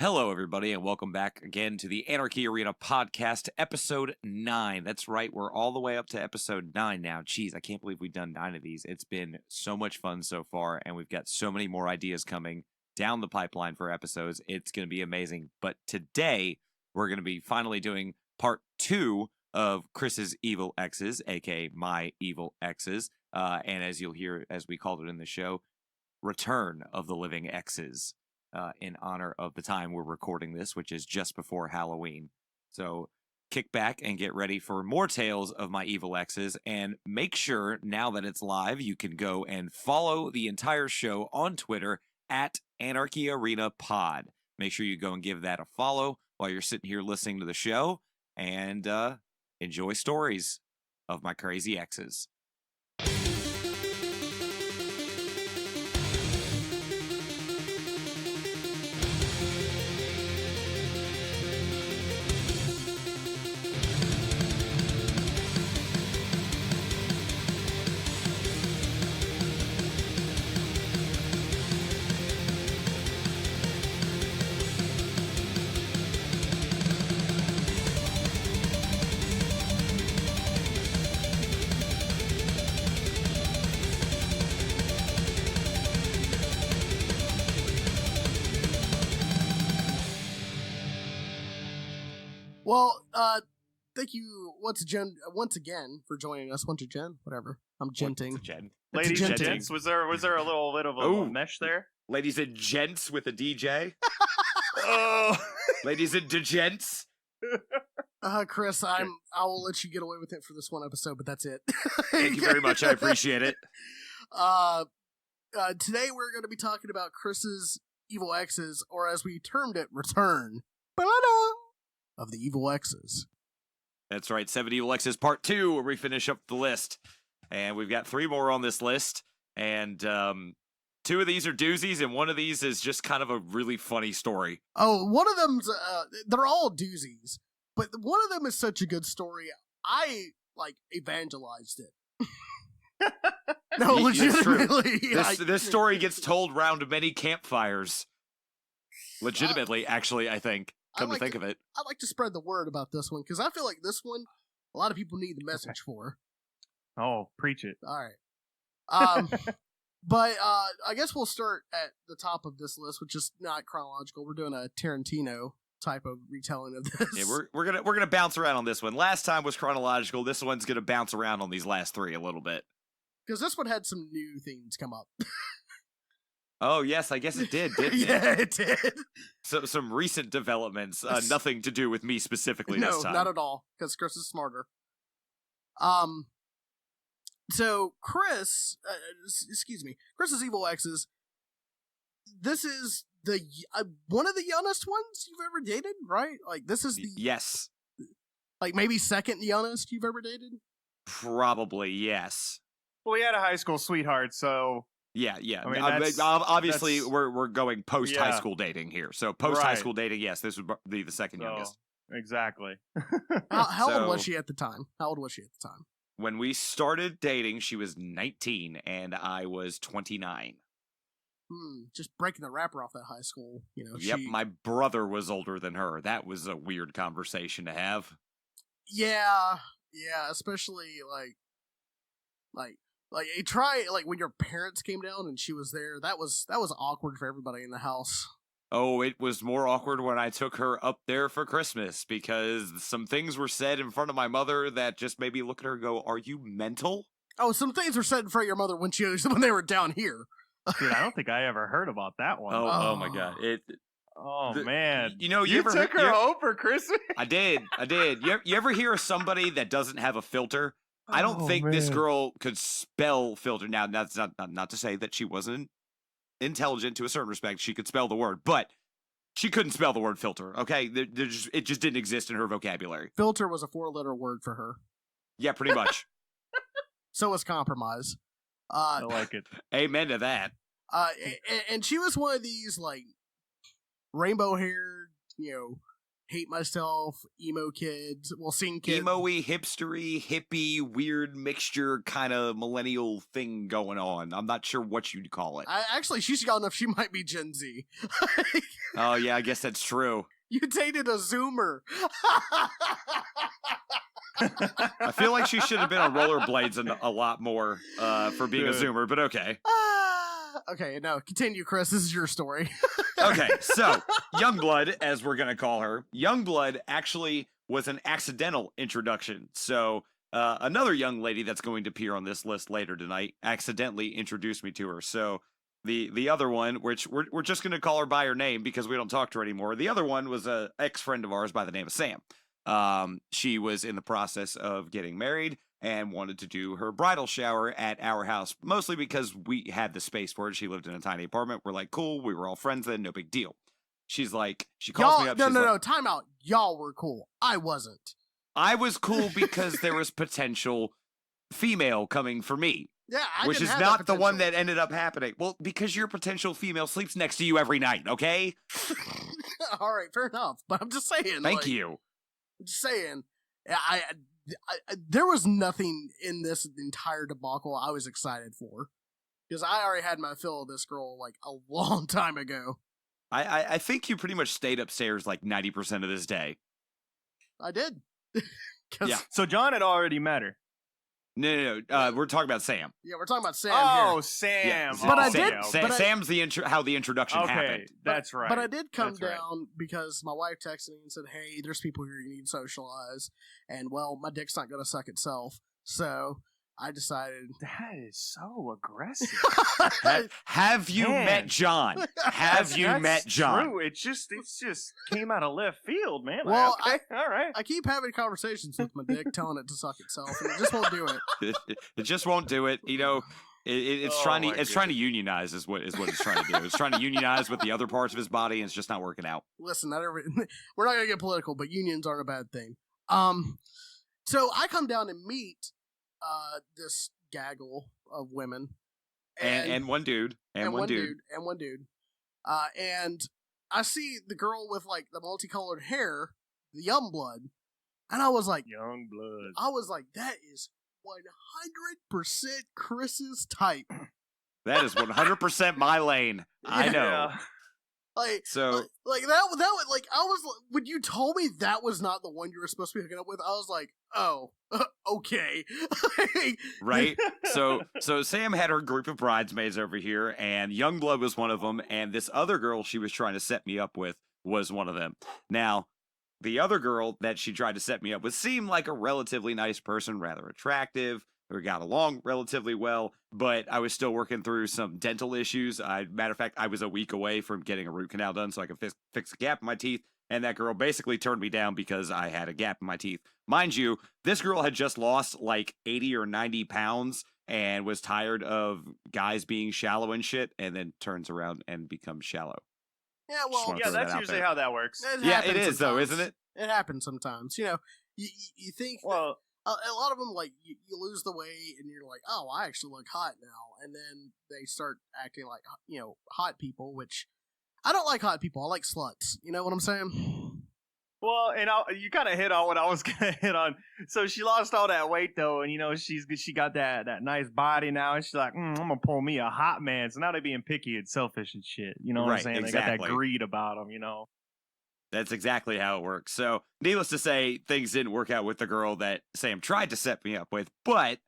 Hello, everybody, and welcome back again to the Anarchy Arena podcast, episode 9. That's right, we're all the way up to episode 9 now. Jeez, I can't believe we've done 9 of these. It's been so much fun so far, and we've got so many more ideas coming down the pipeline for episodes. It's going to be amazing. But today, we're going to be finally doing part 2 of Chris's Evil Exes, aka my Evil Exes. And as you'll hear, as we called it in the show, Return of the Living Exes. In honor of the time we're recording this, which is just before Halloween. So kick back and get ready for more tales of my evil exes, and make sure, now that it's live, you can go and follow the entire show on Twitter at Anarchy Arena Pod. Make sure you go and give that a follow while you're sitting here listening to the show, and enjoy stories of my crazy exes. Well, thank you once again for joining us. Once again, whatever. I'm genting. Ladies and gents, was there a little bit of a mesh there? Ladies and gents with a DJ. Oh, Ladies and gents. Chris, I will let you get away with it for this one episode, but that's it. Thank you very much. I appreciate it. Today we're going to be talking about Chris's Evil Exes, or as we termed it, Return of the Evil Exes. That's right, 7 Evil Exes Part 2, where we finish up the list. And we've got 3 more on this list. And 2 of these are doozies, and one of these is just kind of a really funny story. Oh, one of them's, they're all doozies, but one of them is such a good story, I, evangelized it. No, legitimately. This story gets told round many campfires. Legitimately, actually, I think. Come to think of it. I like to spread the word about this one, because I feel like this one, a lot of people need the message for. Oh, preach it. All right. But I guess we'll start at the top of this list, which is not chronological. We're doing a Tarantino type of retelling of this. Yeah, we're gonna bounce around on this one. Last time was chronological. This one's gonna bounce around on these last 3 a little bit. Because this one had some new themes come up. Oh, yes, I guess it did, didn't it? Yeah, it did. So, some recent developments, nothing to do with me specifically this time. No, not at all, because Chris is smarter. So, Chris's Evil Exes, this is the one of the youngest ones you've ever dated, right? Like, this is the... Yes. Like, maybe second youngest you've ever dated? Probably, yes. Well, we had a high school sweetheart, so... Yeah. I mean, obviously, we're going post-high school dating here. So post-high school dating, yes, this would be the second youngest. Exactly. How old was she at the time? When we started dating, she was 19, and I was 29. Just breaking the wrapper off that high school, you know. Yep, my brother was older than her. That was a weird conversation to have. Yeah, especially, when your parents came down and she was there, that was awkward for everybody in the house. Oh, it was more awkward when I took her up there for Christmas, because some things were said in front of my mother that just made me look at her and go, "Are you mental?" Oh, some things were said in front of your mother when they were down here. Dude, I don't think I ever heard about that one. Oh my god. Man. You took her home for Christmas? I did. You ever hear of somebody that doesn't have a filter? I don't think this girl could spell filter. Now, that's not to say that she wasn't intelligent to a certain respect. She could spell the word, but she couldn't spell the word filter, okay? It just didn't exist in her vocabulary. Filter was a 4-letter word for her. Yeah, pretty much. So was compromise. I like it. Amen to that. And she was one of these, rainbow-haired, hate myself, emo kids, scene kids. Emo-y, hipstery, hippie, weird mixture kind of millennial thing going on. I'm not sure what you'd call it. Actually, she's young enough, she might be Gen Z. Oh, yeah, I guess that's true. You dated a Zoomer. I feel like she should have been on rollerblades a lot more for being a Zoomer, but okay. Okay, no, continue, Chris. This is your story. Okay, so Youngblood, as we're going to call her, Youngblood actually was an accidental introduction. So another young lady that's going to appear on this list later tonight accidentally introduced me to her. So the other one, which we're just going to call her by her name because we don't talk to her anymore. The other one was a ex-friend of ours by the name of Sam. She was in the process of getting married and wanted to do her bridal shower at our house, mostly because we had the space for it. She lived in a tiny apartment. We're like, cool. We were all friends then. No big deal. She's like, she calls me up. No, time out. Y'all were cool. I wasn't. I was cool because there was potential female coming for me. Yeah, which is not the one that ended up happening. Well, because your potential female sleeps next to you every night, okay? All right, fair enough. But I'm just saying. Thank you. I'm just saying. I there was nothing in this entire debacle I was excited for. Because I already had my fill of this girl like a long time ago. I think you pretty much stayed upstairs like 90% of this day. I did. Yeah. So John had already met her. No. We're talking about Sam. Yeah, we're talking about Sam Oh, here. Sam. Yeah. But I okay, did- okay. but I- Sam's how the introduction happened. That's right. But I did come That's right. down because my wife texted me and said, hey, there's people here you need to socialize. And, well, my dick's not going to suck itself. So I decided... That is so aggressive. Have you Man. met John? Have you That's met John? True. It just came out of left field, man. Well, okay, all right. I keep having conversations with my dick, telling it to suck itself, and it just won't do it. It just won't do it. You know, it's Oh, trying to my trying to unionize is what it's trying to do. It's trying to unionize with the other parts of his body, and it's just not working out. Listen, we're not going to get political, but unions aren't a bad thing. So I come down and meet this gaggle of women. And one dude. And one dude. And I see the girl with like the multicolored hair, the Youngblood, and I was like, Young blood. that is 100% Chris's type. That is 100% my lane. I know. Yeah. Like, So like that was like, I was, when you told me that was not the one you were supposed to be hooking up with, I was like, oh, okay. right? So Sam had her group of bridesmaids over here, and Youngblood was one of them, and this other girl she was trying to set me up with was one of them. Now, the other girl that she tried to set me up with seemed like a relatively nice person, rather attractive. We got along relatively well, but I was still working through some dental issues. Matter of fact, I was a week away from getting a root canal done so I could fix a gap in my teeth, and that girl basically turned me down because I had a gap in my teeth. Mind you, this girl had just lost like 80 or 90 pounds and was tired of guys being shallow and shit, and then turns around and becomes shallow. Yeah, Just well, wanna Yeah, throw that that's out usually there. how that works. Yeah, it happens is though, sometimes. isn't it? It happens sometimes. You know, you think Well, a lot of them, like, you lose the weight and you're like, oh, I actually look hot now. And then they start acting like, you know, hot people, which I don't like hot people. I like sluts. You know what I'm saying? well, and you kind of hit on what I was gonna hit on. So she lost all that weight though, and you know she got that nice body now, and she's like, I'm gonna pull me a hot man. So now they're being picky and selfish and shit. You know what I'm Right, saying? They exactly. got that greed about them. You know. That's exactly how it works. So, needless to say, things didn't work out with the girl that Sam tried to set me up with. But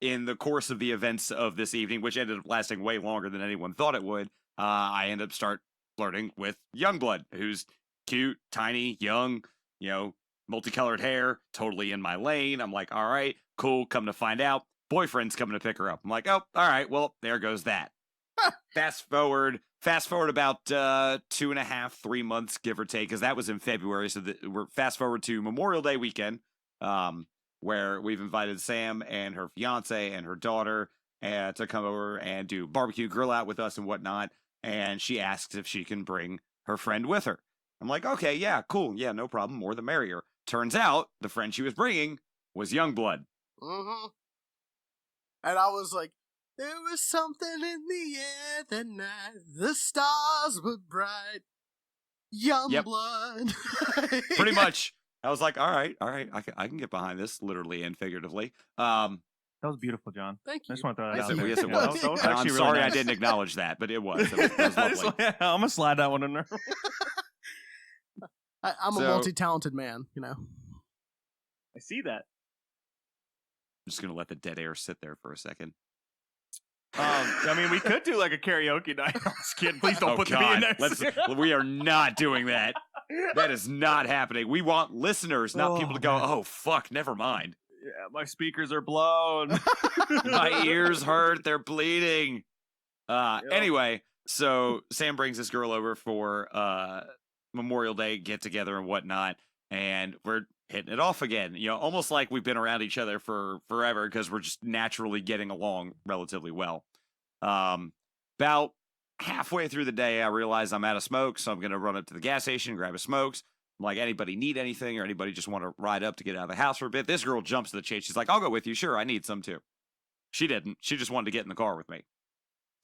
in the course of the events of this evening, which ended up lasting way longer than anyone thought it would, I ended up flirting with Youngblood, who's cute, tiny, young, you know, multicolored hair, totally in my lane. I'm like, all right, cool. Come to find out, boyfriend's coming to pick her up. I'm like, oh, all right, well, there goes that. Fast forward about 2.5, 3 months, give or take, because that was in February. So we're fast forward to Memorial Day weekend, where we've invited Sam and her fiance and her daughter to come over and do barbecue grill out with us and whatnot. And she asks if she can bring her friend with her. I'm like, okay, yeah, cool. Yeah, no problem. More the merrier. Turns out the friend she was bringing was Youngblood. Mm-hmm. And I was like, there was something in the air that night. The stars were bright. Yep. Youngblood. Pretty much. I was like, all right, I can get behind this, literally and figuratively. That was beautiful, John. Thank I you. just want to throw that Yes, out it, there. yes, it Yeah, was. that was And actually I'm really sorry I nice. didn't acknowledge that, but it was. It was lovely. I'm gonna slide that one in there. I'm a So- multi-talented man, you know. I see that. I'm just gonna let the dead air sit there for a second. I mean, we could do like a karaoke night. I'm just kidding. Please don't Oh put the B in God, next. we are not doing that. That is not happening. We want listeners, not people to go, man. oh fuck, never mind. Yeah, my speakers are blown. My ears hurt, they're bleeding. Yep. Anyway, so Sam brings this girl over for Memorial Day get together and whatnot, and we're hitting it off again. You know, almost like we've been around each other for forever because we're just naturally getting along relatively well. About halfway through the day, I realize I'm out of smoke, so I'm gonna run up to the gas station, grab a smokes. I'm like, anybody need anything, or anybody just want to ride up to get out of the house for a bit? This girl jumps to the chase. She's like, I'll go with you. Sure, I need some too. She didn't. She just wanted to get in the car with me.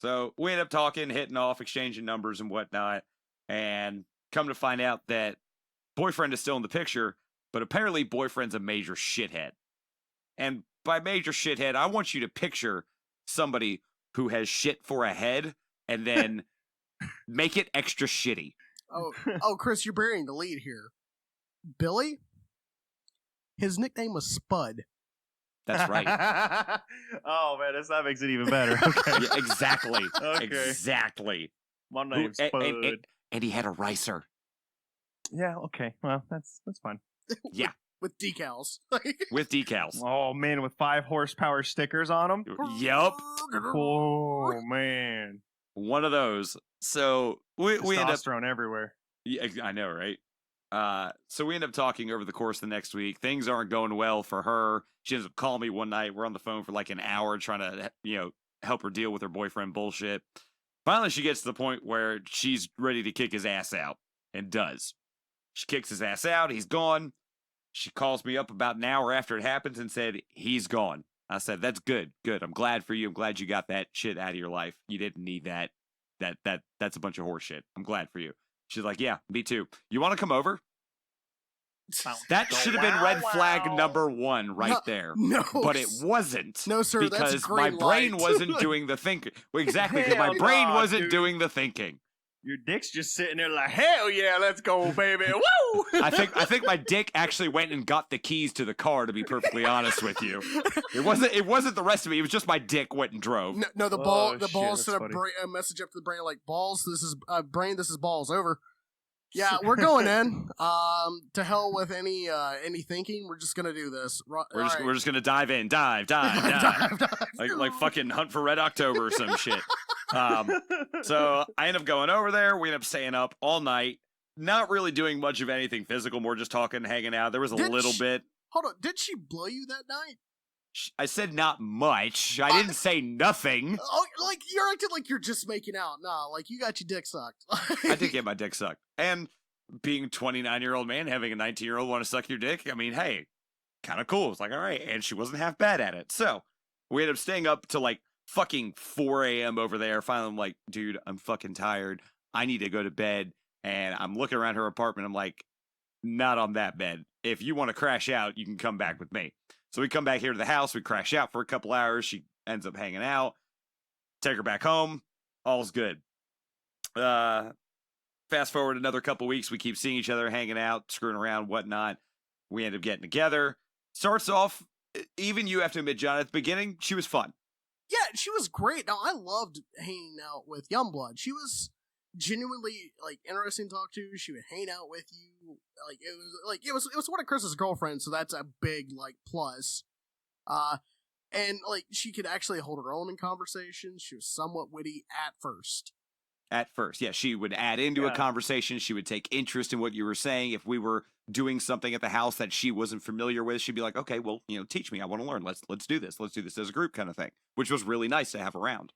So we end up talking, hitting off, exchanging numbers and whatnot, and come to find out that boyfriend is still in the picture, but apparently boyfriend's a major shithead. And by major shithead, I want you to picture somebody who has shit for a head and then make it extra shitty. Oh, Chris, you're burying the lead here. Billy? His nickname was Spud. That's right. Oh man, that makes it even better. Okay. Yeah, exactly. Okay. Exactly. My name's Spud. And he had a ricer. Yeah. Okay. Well, that's fine. Yeah, With decals. with decals. Oh man, with 5 horsepower stickers on them. Yup. Oh man, One of those. So we end up. testosterone everywhere. Yeah, I know, right? So we end up talking over the course of the next week. Things aren't going well for her. She ends up calling me one night. We're on the phone for like an hour trying to, help her deal with her boyfriend bullshit. Finally, she gets to the point where she's ready to kick his ass out, and does. She kicks his ass out. He's gone. She calls me up about an hour after it happens and said, he's gone. I said, that's good. Good. I'm glad for you. I'm glad you got that shit out of your life. You didn't need that. That's a bunch of horse shit. I'm glad for you. She's like, yeah, me too. You want to come over? That should have been red flag number 1 right there. No. But it wasn't. No, sir, that's because green my brain light. wasn't doing the thinking. Well, exactly, because my Hell brain nah, wasn't dude. doing the thinking. Your dick's just sitting there like, hell yeah, let's go, baby. Woo! I think my dick actually went and got the keys to the car, to be perfectly honest with you. It wasn't the rest of me. It was just my dick went and drove. No, the Oh, balls shit, sent that's a message up to the brain like, balls, this is brain, this is balls, over. Yeah, we're going in. To hell with any thinking. We're just gonna do this. We're just gonna dive in, dive. like fucking Hunt for Red October or some shit. So I end up going over there. We end up staying up all night, not really doing much of anything physical, more just talking, hanging out. There was a little bit. Hold on, did she blow you that night? I said not much. I didn't say nothing. Oh, like you're acting like you're just making out. Nah, like you got your dick sucked. I did get my dick sucked. And being a 29-year-old man, having a 19-year-old want to suck your dick, I mean, hey, kind of cool. It's like, all right. And she wasn't half bad at it. So we ended up staying up till like fucking 4 a.m. over there. Finally, I'm like, dude, I'm fucking tired. I need to go to bed. And I'm looking around her apartment. I'm like, not on that bed. If you want to crash out, you can come back with me. So we come back here to the house. We crash out for a couple hours. She ends up hanging out. Take her back home. All's good. Fast forward another couple weeks. We keep seeing each other, hanging out, screwing around, whatnot. We end up getting together. Starts off, even you have to admit, John, at the beginning, she was fun. Yeah, she was great. Now I loved hanging out with Youngblood. She was genuinely like interesting to talk to. She would hang out with you. It was one of Chris's girlfriends, so that's a big like plus. And like she could actually hold her own in conversations. She was somewhat witty at first. At first, yeah, she would add into a Yeah. conversation. She would take interest in what you were saying. If we were doing something at the house that she wasn't familiar with, she'd be like, "Okay, well, teach me. I want to learn. Let's do this. Let's do this as a group, kind of thing." Which was really nice to have around.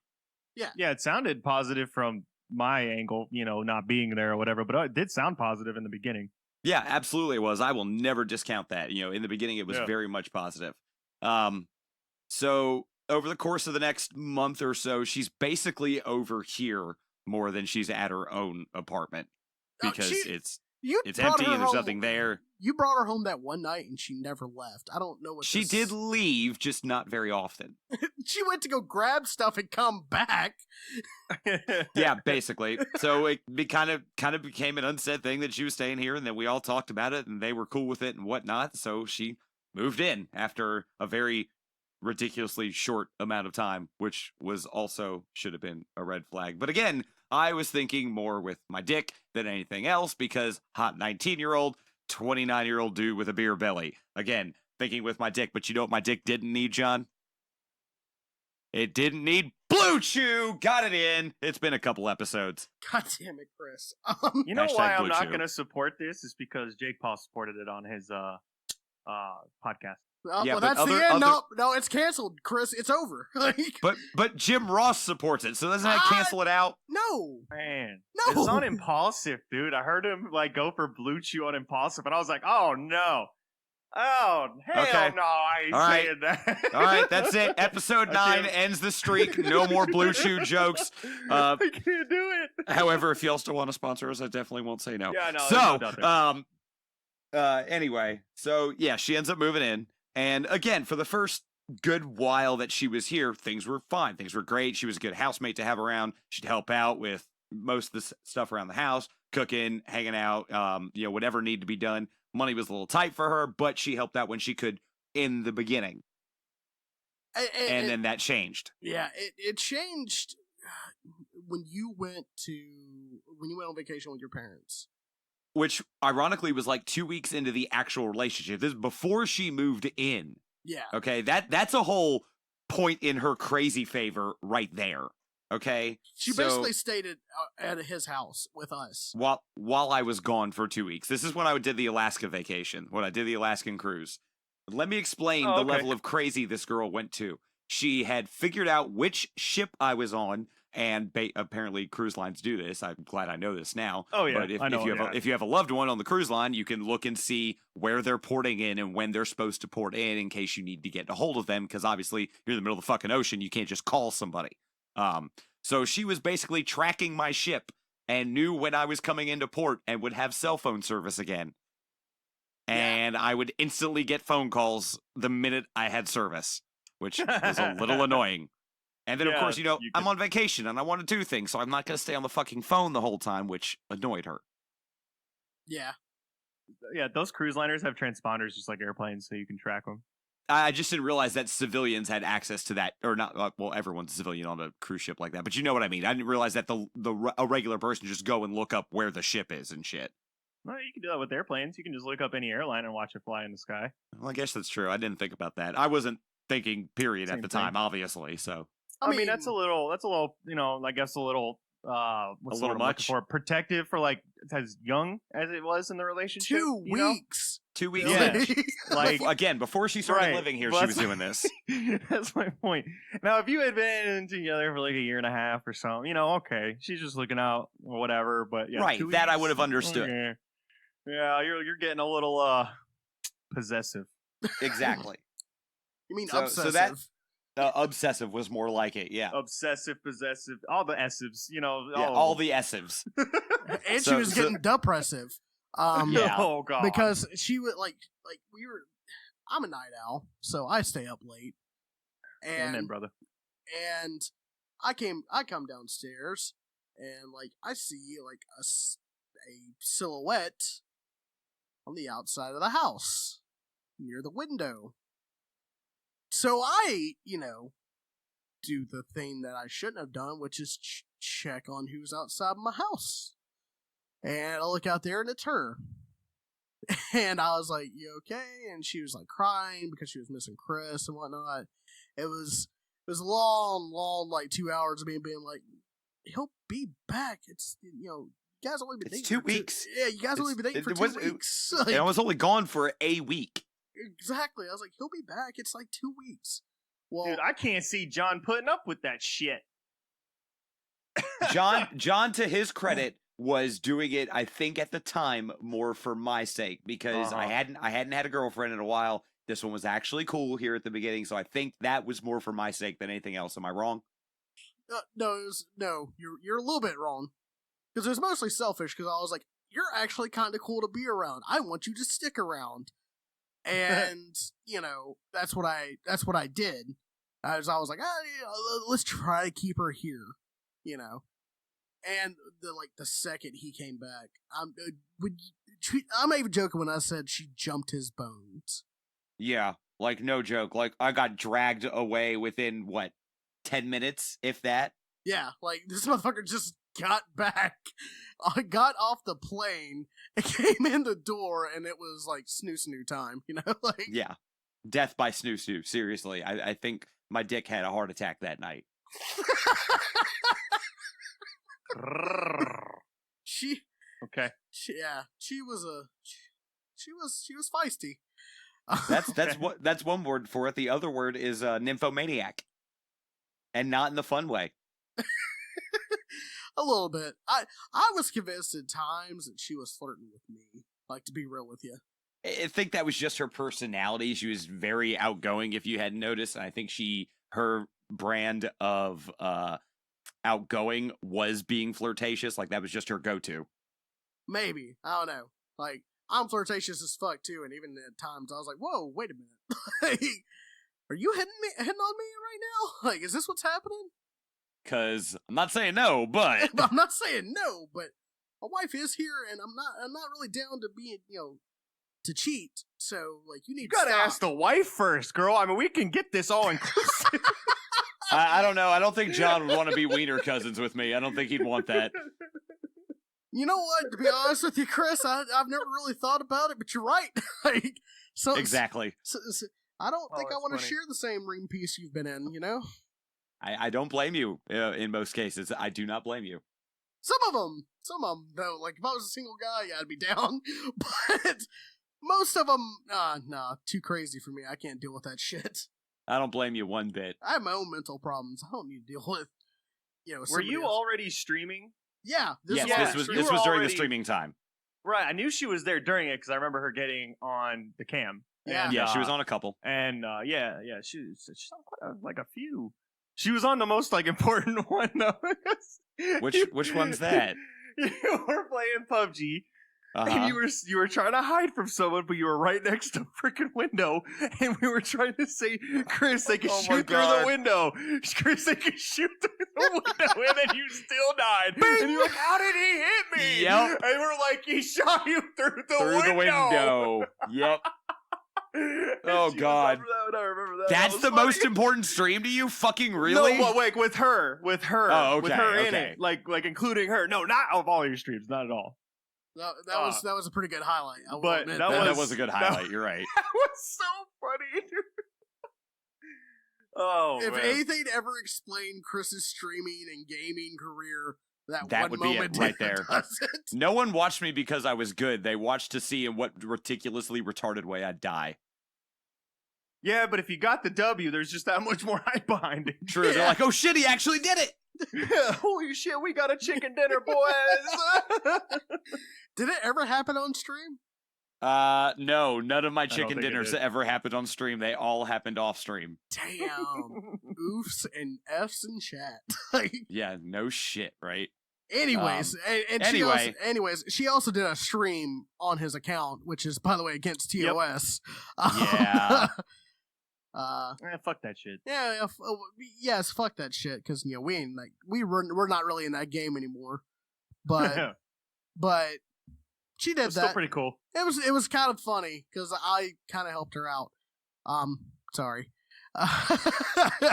Yeah, it sounded positive from my angle, not being there or whatever, but it did sound positive in the beginning. Yeah, absolutely, it was. I will never discount that. In the beginning, it was Yeah. very much positive. So over the course of the next month or so, she's basically over here more than she's at her own apartment. because You it's brought empty her and there's home- nothing there. You brought her home that one night and she never left. I don't know what She this- did leave, just not very often. She went to go grab stuff and come back. Yeah, basically. So it kind of became an unsaid thing that she was staying here, and then we all talked about it, and they were cool with it and whatnot. So she moved in after a very ridiculously short amount of time, which was also should have been a red flag. But again, I was thinking more with my dick than anything else because hot 19-year-old, 29-year-old dude with a beer belly. Again, thinking with my dick, but you know what my dick didn't need, John? It didn't need Blue Chew. Got it in. It's been a couple episodes. God damn it, Chris. You know Hashtag why I'm Blue not Chew. going to support this is because Jake Paul supported it on his podcast. Yeah, well, but that's the end. No, it's canceled, Chris. It's over. Like, But Jim Ross supports it, so doesn't that cancel it out? no. Man, No. it's on Impulsive, dude. I heard him like go for Blue Chew on Impulsive, and I was like, oh no, oh hell Okay. no, I ain't All right. saying that. All right, that's it. Episode 9 ends the streak. No more Blue Chew jokes. I can't do it. However, if y'all still want to sponsor us, I definitely won't say no. Yeah, no. there's no doubt there. Anyway, so yeah, she ends up moving in. And again, for the first good while that she was here, things were fine. Things were great. She was a good housemate to have around. She'd help out with most of the stuff around the house, cooking, hanging out, whatever needed to be done. Money was a little tight for her, but she helped out when she could in the beginning. And then that changed. Yeah, it changed when you went on vacation with your parents. Which ironically was like 2 weeks into the actual relationship. This is before she moved in. Yeah. Okay, that's a whole point in her crazy favor right there. Okay, She basically stayed at his house with us. while I was gone for 2 weeks. This is when I did the Alaska vacation, when I did the Alaskan cruise. Let me explain the okay. level of crazy this girl went to. She had figured out which ship I was on, and apparently cruise lines do this. I'm glad I know this now. Oh yeah, But I know. if you have a loved one on the cruise line, you can look and see where they're porting in and when they're supposed to port in case you need to get a hold of them, because obviously you're in the middle of the fucking ocean. You can't just call somebody. So she was basically tracking my ship and knew when I was coming into port and would have cell phone service again. And I would instantly get phone calls the minute I had service, which was a little annoying. And then, of Yeah, course, you I'm could- on vacation and I want to do things, so I'm not going to stay on the fucking phone the whole time, which annoyed her. Yeah. Yeah, those cruise liners have transponders just like airplanes, so you can track them. I just didn't realize that civilians had access to that, or not. Well, everyone's a civilian on a cruise ship like that, but you know what I mean. I didn't realize that a regular person just go and look up where the ship is and shit. Well, you can do that with airplanes. You can just look up any airline and watch it fly in the sky. Well, I guess that's true. I didn't think about that. I wasn't thinking period Same at the thing. time, obviously. So I mean, that's a little, I guess a little, what's the little word I'm looking much? for? Protective for like as young as it was in the relationship. 2 you know? weeks. 2 weeks. Yeah. in. Like, Again, before she started Right. living here, Well, she was that's- doing this. That's my point. Now, if you had been together for like a year and a half or so, okay, she's just looking out or whatever. But yeah, Right, 2 that I weeks, would have understood. okay. Yeah, you're getting a little possessive. Exactly. You mean So obsessive? that- Obsessive was more like it. Yeah. Obsessive, possessive, all the S's, Yeah, all the S's. and she so- was so- getting depressive. Yeah. Oh god. Because she would like we were. I'm a night owl, so I stay up late. Amen, And brother. and I come downstairs and like I see like a silhouette on the outside of the house near the window. So I, do the thing that I shouldn't have done, which is check on who's outside my house. And I look out there and it's her. And I was like, "You okay?" And she was like crying because she was missing Chris and whatnot. It was long, like 2 hours of me being like, "He'll be back." It's you guys only been It's dating 2 for weeks. Yeah, you guys only been dating for 2 weeks. Like, And I was only gone for a week. exactly. I was like, "He'll be back." It's like 2 weeks. Well, Dude, I can't see John putting up with that shit. John, to his credit, was doing it, I think, at the time more for my sake because I hadn't had a girlfriend in a while. This one was actually cool here at the beginning, so I think that was more for my sake than anything else. Am I wrong? no, you're a little bit wrong because it was mostly selfish. Because I was like, you're actually kind of cool to be around. I want you to stick around. And, that's what I did. I was like, let's try to keep her here, And the second he came back, I'm not even joking when I said she jumped his bones. Yeah, like no joke. Like I got dragged away within 10 minutes, if that. Yeah, like this motherfucker just got back. I got off the plane, it came in the door, and it was like snoo time, like Yeah, death by snoo. Seriously, I think my dick had a heart attack that night. she was feisty. That's one word for it. The other word is nymphomaniac, and not in the fun way. A little bit. I was convinced at times that she was flirting with me. Like, to be real with you. I think that was just her personality. She was very outgoing, if you hadn't noticed. And I think her brand of outgoing was being flirtatious. Like, that was just her go-to. Maybe. I don't know. Like, I'm flirtatious as fuck, too. And even at times, I was like, whoa, wait a minute. Like, are you hitting on me right now? Like, is this what's happening? Because I'm not saying no, but... I'm not saying no, but my wife is here, and I'm not really down to be, to cheat. So, like, you gotta ask the wife first, girl. I mean, we can get this all inclusive. I don't know. I don't think John would want to be wiener cousins with me. I don't think he'd want that. You know what? To be honest with you, Chris, I've never really thought about it, but you're right. Like, exactly. So, I don't think I want to share the same ring piece you've been in. I don't blame you in most cases. I do not blame you. Some of them, though. Like, if I was a single guy, yeah, I'd be down. But most of them, nah, too crazy for me. I can't deal with that shit. I don't blame you one bit. I have my own mental problems. I don't need to deal with, Were you else. already streaming? Yeah. This was during the streaming time. Right, I knew she was there during it because I remember her getting on the cam. Yeah, yeah, she was on a couple. And she's on quite like a few. She was on the most important one though. Which one's that? You were playing PUBG. Uh-huh. And you were trying to hide from someone, but you were right next to a freaking window, and we were trying to say, Chris, they can shoot through the window. Chris, they can shoot through the window, and then you still died. Bing! And you're like, how did he hit me? Yep. And we're like, he shot you through the window. Yep. Oh God. I remember that. That's the most important stream to you? Fucking really? No, well, wait, with her. Oh, okay, With her in okay. it. Like including her. No, not of all your streams, not at all. That was a pretty good highlight. But that was a good highlight. You're right. That was so funny, dude. Oh, if man. anything to ever explain Chris's streaming and gaming career, that That one would be moment it right there. doesn't. No one watched me because I was good. They watched to see in what ridiculously retarded way I'd die. Yeah, but if you got the W, there's just that much more hype behind it. True. They're like, oh shit, he actually did it. Yeah, holy shit, we got a chicken dinner, boys. Did it ever happen on stream? No, none of my don't chicken think it dinners did. ever happened on stream. They all happened off stream. Damn. Oofs and Fs in chat. Like, Yeah, no shit, right? anyways, anyway. she also did a stream on his account, which is, by the way, against TOS. Yeah. Fuck that shit. Yes, fuck that shit, because we ain't we're not really in that game anymore. But she did It's that. still pretty cool. It was kind of funny because I kind of helped her out. Sorry.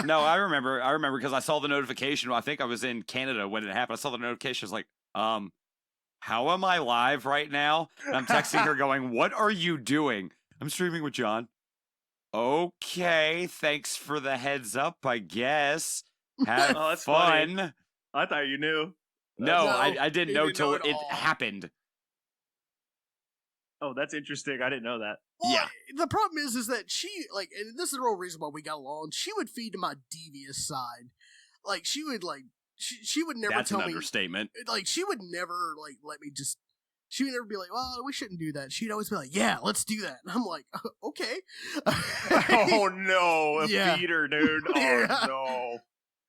No, I remember because I saw the notification. I think I was in Canada when it happened. I saw the notification. I was like, how am I live right now? And I'm texting her going, what are you doing? I'm streaming with John. Okay, thanks for the heads up, I guess. Have Oh, that's fun. funny. I thought you knew. No, No, I didn't he know didn't till know at it all. happened. Oh, that's interesting. I didn't know that. Well, Yeah. The problem is that she, like, and this is the real reason why we got along, she would feed to my devious side. Like, she would, like, she would never That's tell an me, understatement. like, she would never, like, let me just, she would never be like, well, we shouldn't do that. She'd always be like, yeah, let's do that. And I'm like, okay. Oh, no. A Yeah. feeder, dude. Oh, Yeah. no.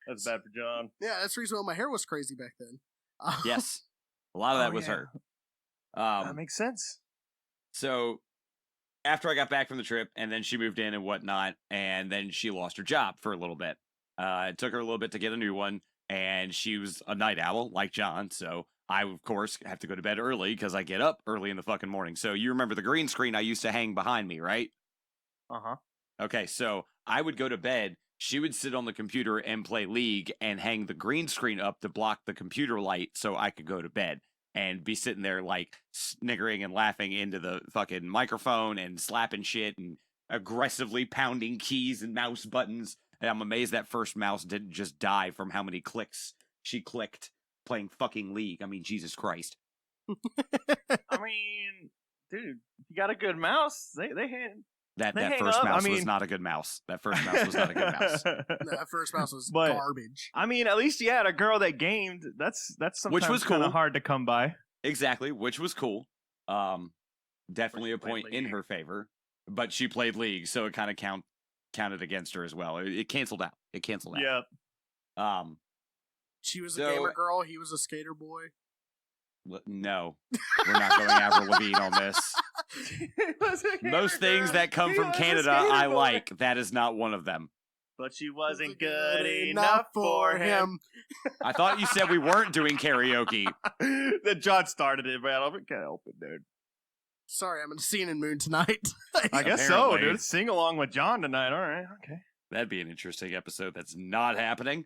That's bad for John. Yeah, that's the reason why my hair was crazy back then. Yes. A lot of that Oh, was yeah. her. That makes sense. So after I got back from the trip, and then she moved in and whatnot, and then she lost her job for a little bit. It took her a little bit to get a new one, and she was a night owl like John, so I, of course, have to go to bed early because I get up early in the fucking morning. So you remember the green screen I used to hang behind me, right? Uh-huh. Okay, so I would go to bed. She would sit on the computer and play League and hang the green screen up to block the computer light so I could go to bed and be sitting there like sniggering and laughing into the fucking microphone and slapping shit and aggressively pounding keys and mouse buttons. And I'm amazed that first mouse didn't just die from how many clicks she clicked playing fucking League. I mean, Jesus Christ. I mean, dude, you got a good mouse. They That hang first up. mouse I was mean- not a good mouse. That first mouse was not a good mouse. That first mouse was But- garbage. I mean, at least you had a girl that gamed. That's sometimes was kind cool. of hard to come by. Exactly, which was cool. Definitely a played point in League. her favor. But she played League, so it kind of counted against her as well. It canceled out. It canceled out. Yeah. She was So- a gamer girl. He was a skater boy. No, we're not going Avril Lavigne on this. Most things that come from Canada I like. That is not one of them. But she wasn't good enough for him. I thought you said we weren't doing karaoke. Then John started it, man. I can't help it, dude. Sorry, I'm in Scene and Moon tonight. I guess so, Apparently. dude. Sing along with John tonight. All right, okay. That'd be an interesting episode. That's not happening.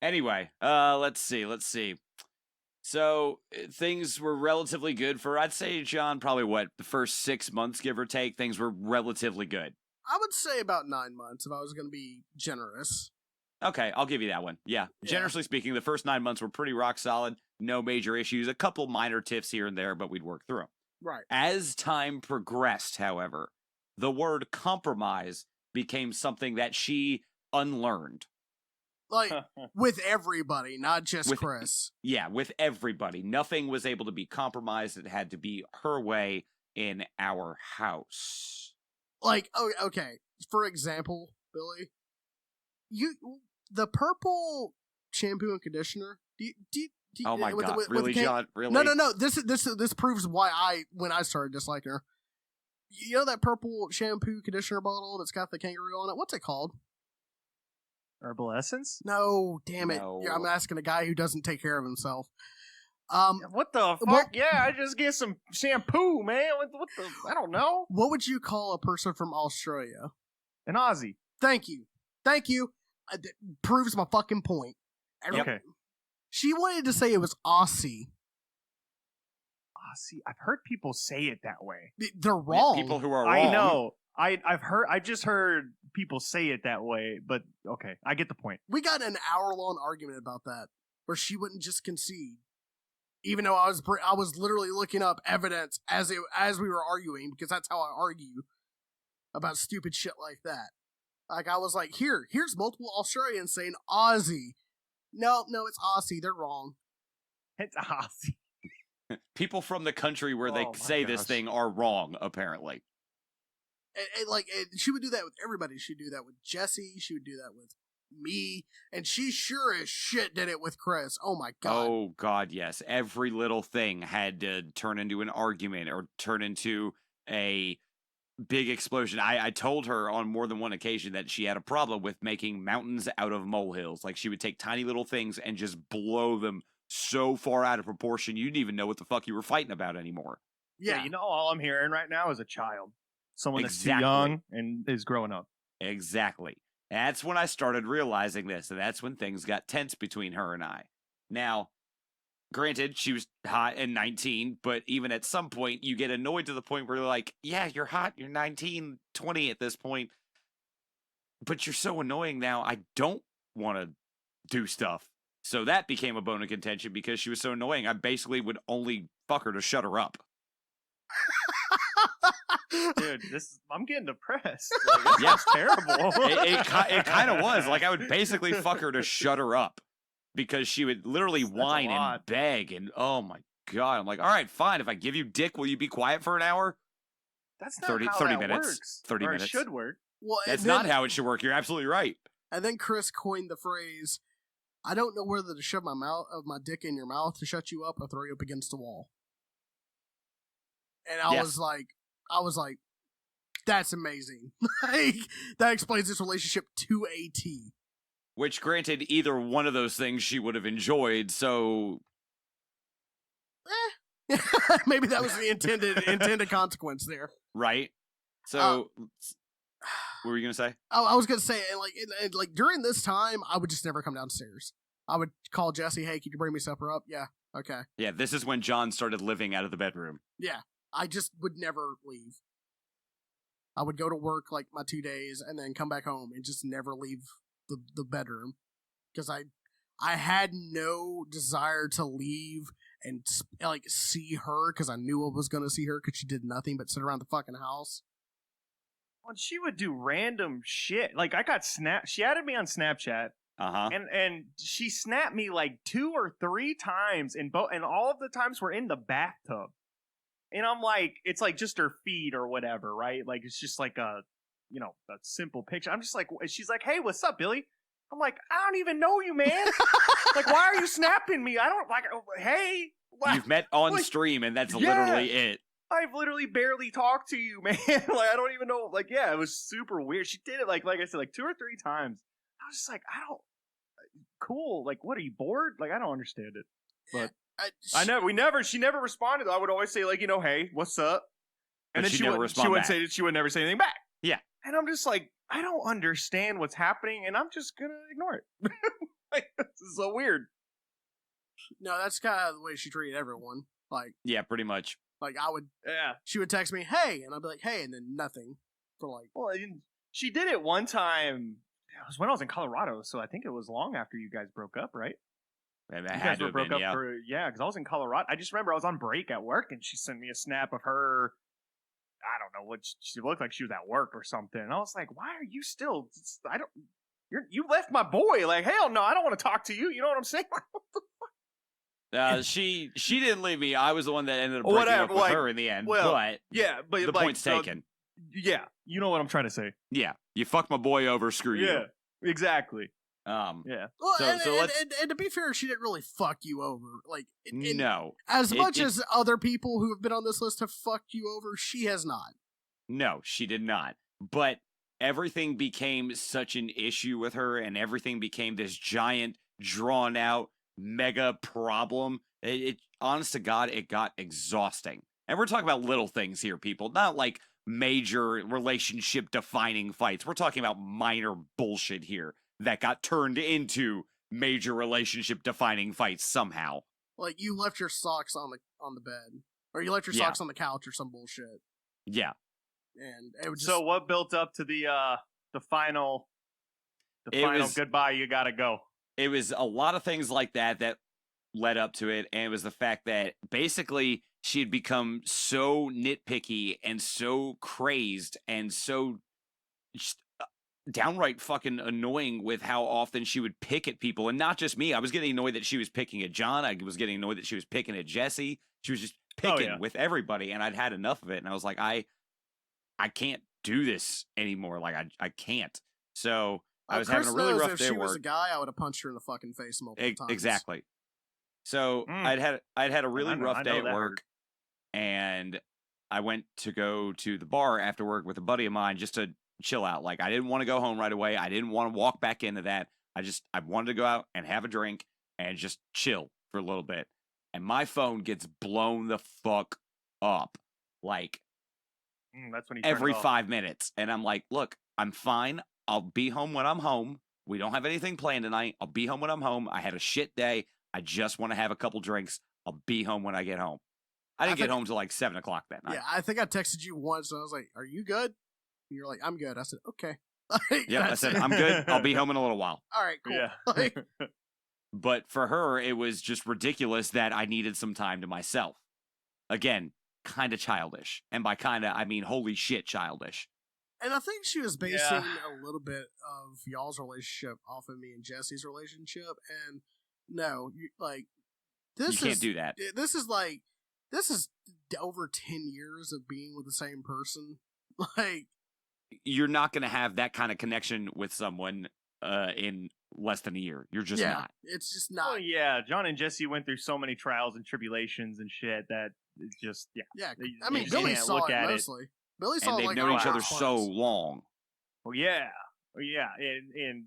Anyway, let's see. So things were relatively good for, I'd say, John, probably what, the first 6 months, give or take, things were relatively good. I would say about 9 months if I was going to be generous. Okay, I'll give you that one. Yeah. Generously speaking, the first 9 months were pretty rock solid. No major issues. A couple minor tiffs here and there, but we'd work through them. Right. As time progressed, however, the word compromise became something that she unlearned. Like, with everybody, not just With- Chris. Yeah, with everybody. Nothing was able to be compromised. It had to be her way in our house. Like, oh, okay. For example, Billy, the purple shampoo and conditioner. Oh my God. with Really, John? Really? No. This proves why when I started disliking her. You know that purple shampoo conditioner bottle that's got the kangaroo on it? What's it called? Herbal Essence? No, damn it. No. Yeah, I'm asking a guy who doesn't take care of himself. What the fuck? Well- Yeah, I just get some shampoo, man. What the? I don't know. What would you call a person from Australia? An Aussie. Thank you. Proves my fucking point. Okay. She wanted to say it was Aussie. Aussie. I've heard people say it that way. They're wrong. People who are wrong. I know. I've just heard people say it that way, but okay, I get the point. We got an hour-long argument about that, where she wouldn't just concede, even though I was literally looking up evidence as we were arguing, because that's how I argue about stupid shit like that. Like, I was like, here's multiple Australians saying Aussie. No, it's Aussie. They're wrong. It's Aussie. People from the country where they Oh my say this gosh. thing are wrong, apparently. She would do that with everybody. She'd do that with Jesse. She would do that with me. And she sure as shit did it with Chris. Oh my God. Oh, God, yes. Every little thing had to turn into an argument or turn into a big explosion. I told her on more than one occasion that she had a problem with making mountains out of molehills. Like, she would take tiny little things and just blow them so far out of proportion you didn't even know what the fuck you were fighting about anymore. Yeah. You know, all I'm hearing right now is a child. Someone that's too Exactly. young and is growing up. Exactly. That's when I started realizing this, and that's when things got tense between her and I. Now, granted, she was hot and 19, but even at some point, you get annoyed to the point where you're like, yeah, you're hot, you're 19, 20 at this point, but you're so annoying now, I don't want to do stuff. So that became a bone of contention because she was so annoying, I basically would only fuck her to shut her up. Dude, I'm getting depressed. Like, Yeah. that's terrible. It kind of was. Like, I would basically fuck her to shut her up because she would literally That's a whine and lot. beg. And oh my God, I'm like, all right, fine. If I give you dick, will you be quiet for an hour? That's not 30 how 30 that minutes. works. 30 or minutes. It should work. Well, That's not how it should work. You're absolutely right. And then Chris coined the phrase, I don't know whether to shove my dick in your mouth to shut you up or throw you up against the wall. And I was like, that's amazing. Like, that explains this relationship to a T. Which, granted, either one of those things she would have enjoyed, so... Maybe that was the intended consequence there. Right? So, what were you going to say? I was going to say, like during this time, I would just never come downstairs. I would call Jesse, hey, can you bring me supper up? Yeah, okay. Yeah, this is when John started living out of the bedroom. Yeah, I just would never leave. I would go to work like my 2 days and then come back home and just never leave the bedroom. Because I had no desire to leave and like see her because I knew I was going to see her because she did nothing but sit around the fucking house. Well, she would do random shit. Like, I got she added me on Snapchat. Uh-huh. And she snapped me like 2 or 3 times, and all of the times were in the bathtub. And I'm like, it's like just her feed or whatever, right? Like, it's just like a simple picture. I'm just like, she's like, hey, what's up, Billy? I'm like, I don't even know you, man. Like, why are you snapping me? I don't like, hey. You've met on stream, and that's literally it. I've literally barely talked to you, man. Like, I don't even know. Like, yeah, it was super weird. She did it, like I said, like 2 or 3 times. I was just like, cool. Like, what, are you bored? Like, I don't understand it. But she never responded. I would always say, like, hey, what's up? And then she would never say anything back. Yeah. And I'm just like, I don't understand what's happening, and I'm just gonna ignore it. Like, this is so weird. No, that's kind of the way she treated everyone. Like, yeah, pretty much. Like, she would text me, hey, and I'd be like, hey, and then nothing for like. Well, she did it one time. It was when I was in Colorado, so I think it was long after you guys broke up, right? You guys were broke up because I was in Colorado. I just remember I was on break at work, and she sent me a snap of her. I don't know what she looked like. She was at work or something, and I was like, "Why are you still? You left my boy. Like, hell no, I don't want to talk to you. You know what I'm saying?" She didn't leave me. I was the one that ended up breaking up with her in the end. Well, but yeah, but the point's taken. Yeah, you know what I'm trying to say. Yeah, you fucked my boy over. Screw you. Yeah, exactly. Yeah. Well, and to be fair, she didn't really fuck you over. Like, no. As much as other people who have been on this list have fucked you over, she has not. No, she did not. But everything became such an issue with her, and everything became this giant, drawn out, mega problem. It honest to God, it got exhausting. And we're talking about little things here, people, not like major relationship defining fights. We're talking about minor bullshit here that got turned into major relationship defining fights somehow. Like, you left your socks on the bed, or you left your socks on the couch or some bullshit. Yeah. And it was just... So what built up to the final goodbye, you gotta go? It was a lot of things like that led up to it, and it was the fact that basically she had become so nitpicky and so crazed and so just downright fucking annoying with how often she would pick at people. And not just me. I was getting annoyed that she was picking at John. I was getting annoyed that she was picking at Jesse. She was just picking with everybody, and I'd had enough of it. And I was like, I can't do this anymore. Like, I can't. So I was having a really rough day at work. If she was a guy, I would have punched her in the fucking face multiple times. Exactly. So I'd had a really rough day at work, and I went to go to the bar after work with a buddy of mine just to chill out. Like, I didn't want to go home right away. I didn't want to walk back into that. I wanted to go out and have a drink and just chill for a little bit. And my phone gets blown the fuck up. Like, that's when every 5 minutes. And I'm like, look, I'm fine. I'll be home when I'm home. We don't have anything planned tonight. I'll be home when I'm home. I had a shit day. I just want to have a couple drinks. I'll be home when I get home. I didn't get home till like 7 o'clock that night. Yeah, I think I texted you once, and I was like, are you good? And you're like, I'm good. I said, okay. Yeah, I said, I'm good. I'll be home in a little while. All right, cool. Yeah. But for her, it was just ridiculous that I needed some time to myself. Again, kind of childish. And by kind of, I mean, holy shit, childish. And I think she was basing a little bit of y'all's relationship off of me and Jesse's relationship. And no, this you can't do that. This is over 10 years of being with the same person. Like, you're not going to have that kind of connection with someone in less than a year. You're just yeah, not. it's just Oh not. yeah, John and Jesse went through so many trials and tribulations and shit that it's just Yeah, you I mean, just Billy can't saw look it at it. mostly. Billy saw And it they've like known each right other after so class. long. Oh yeah, and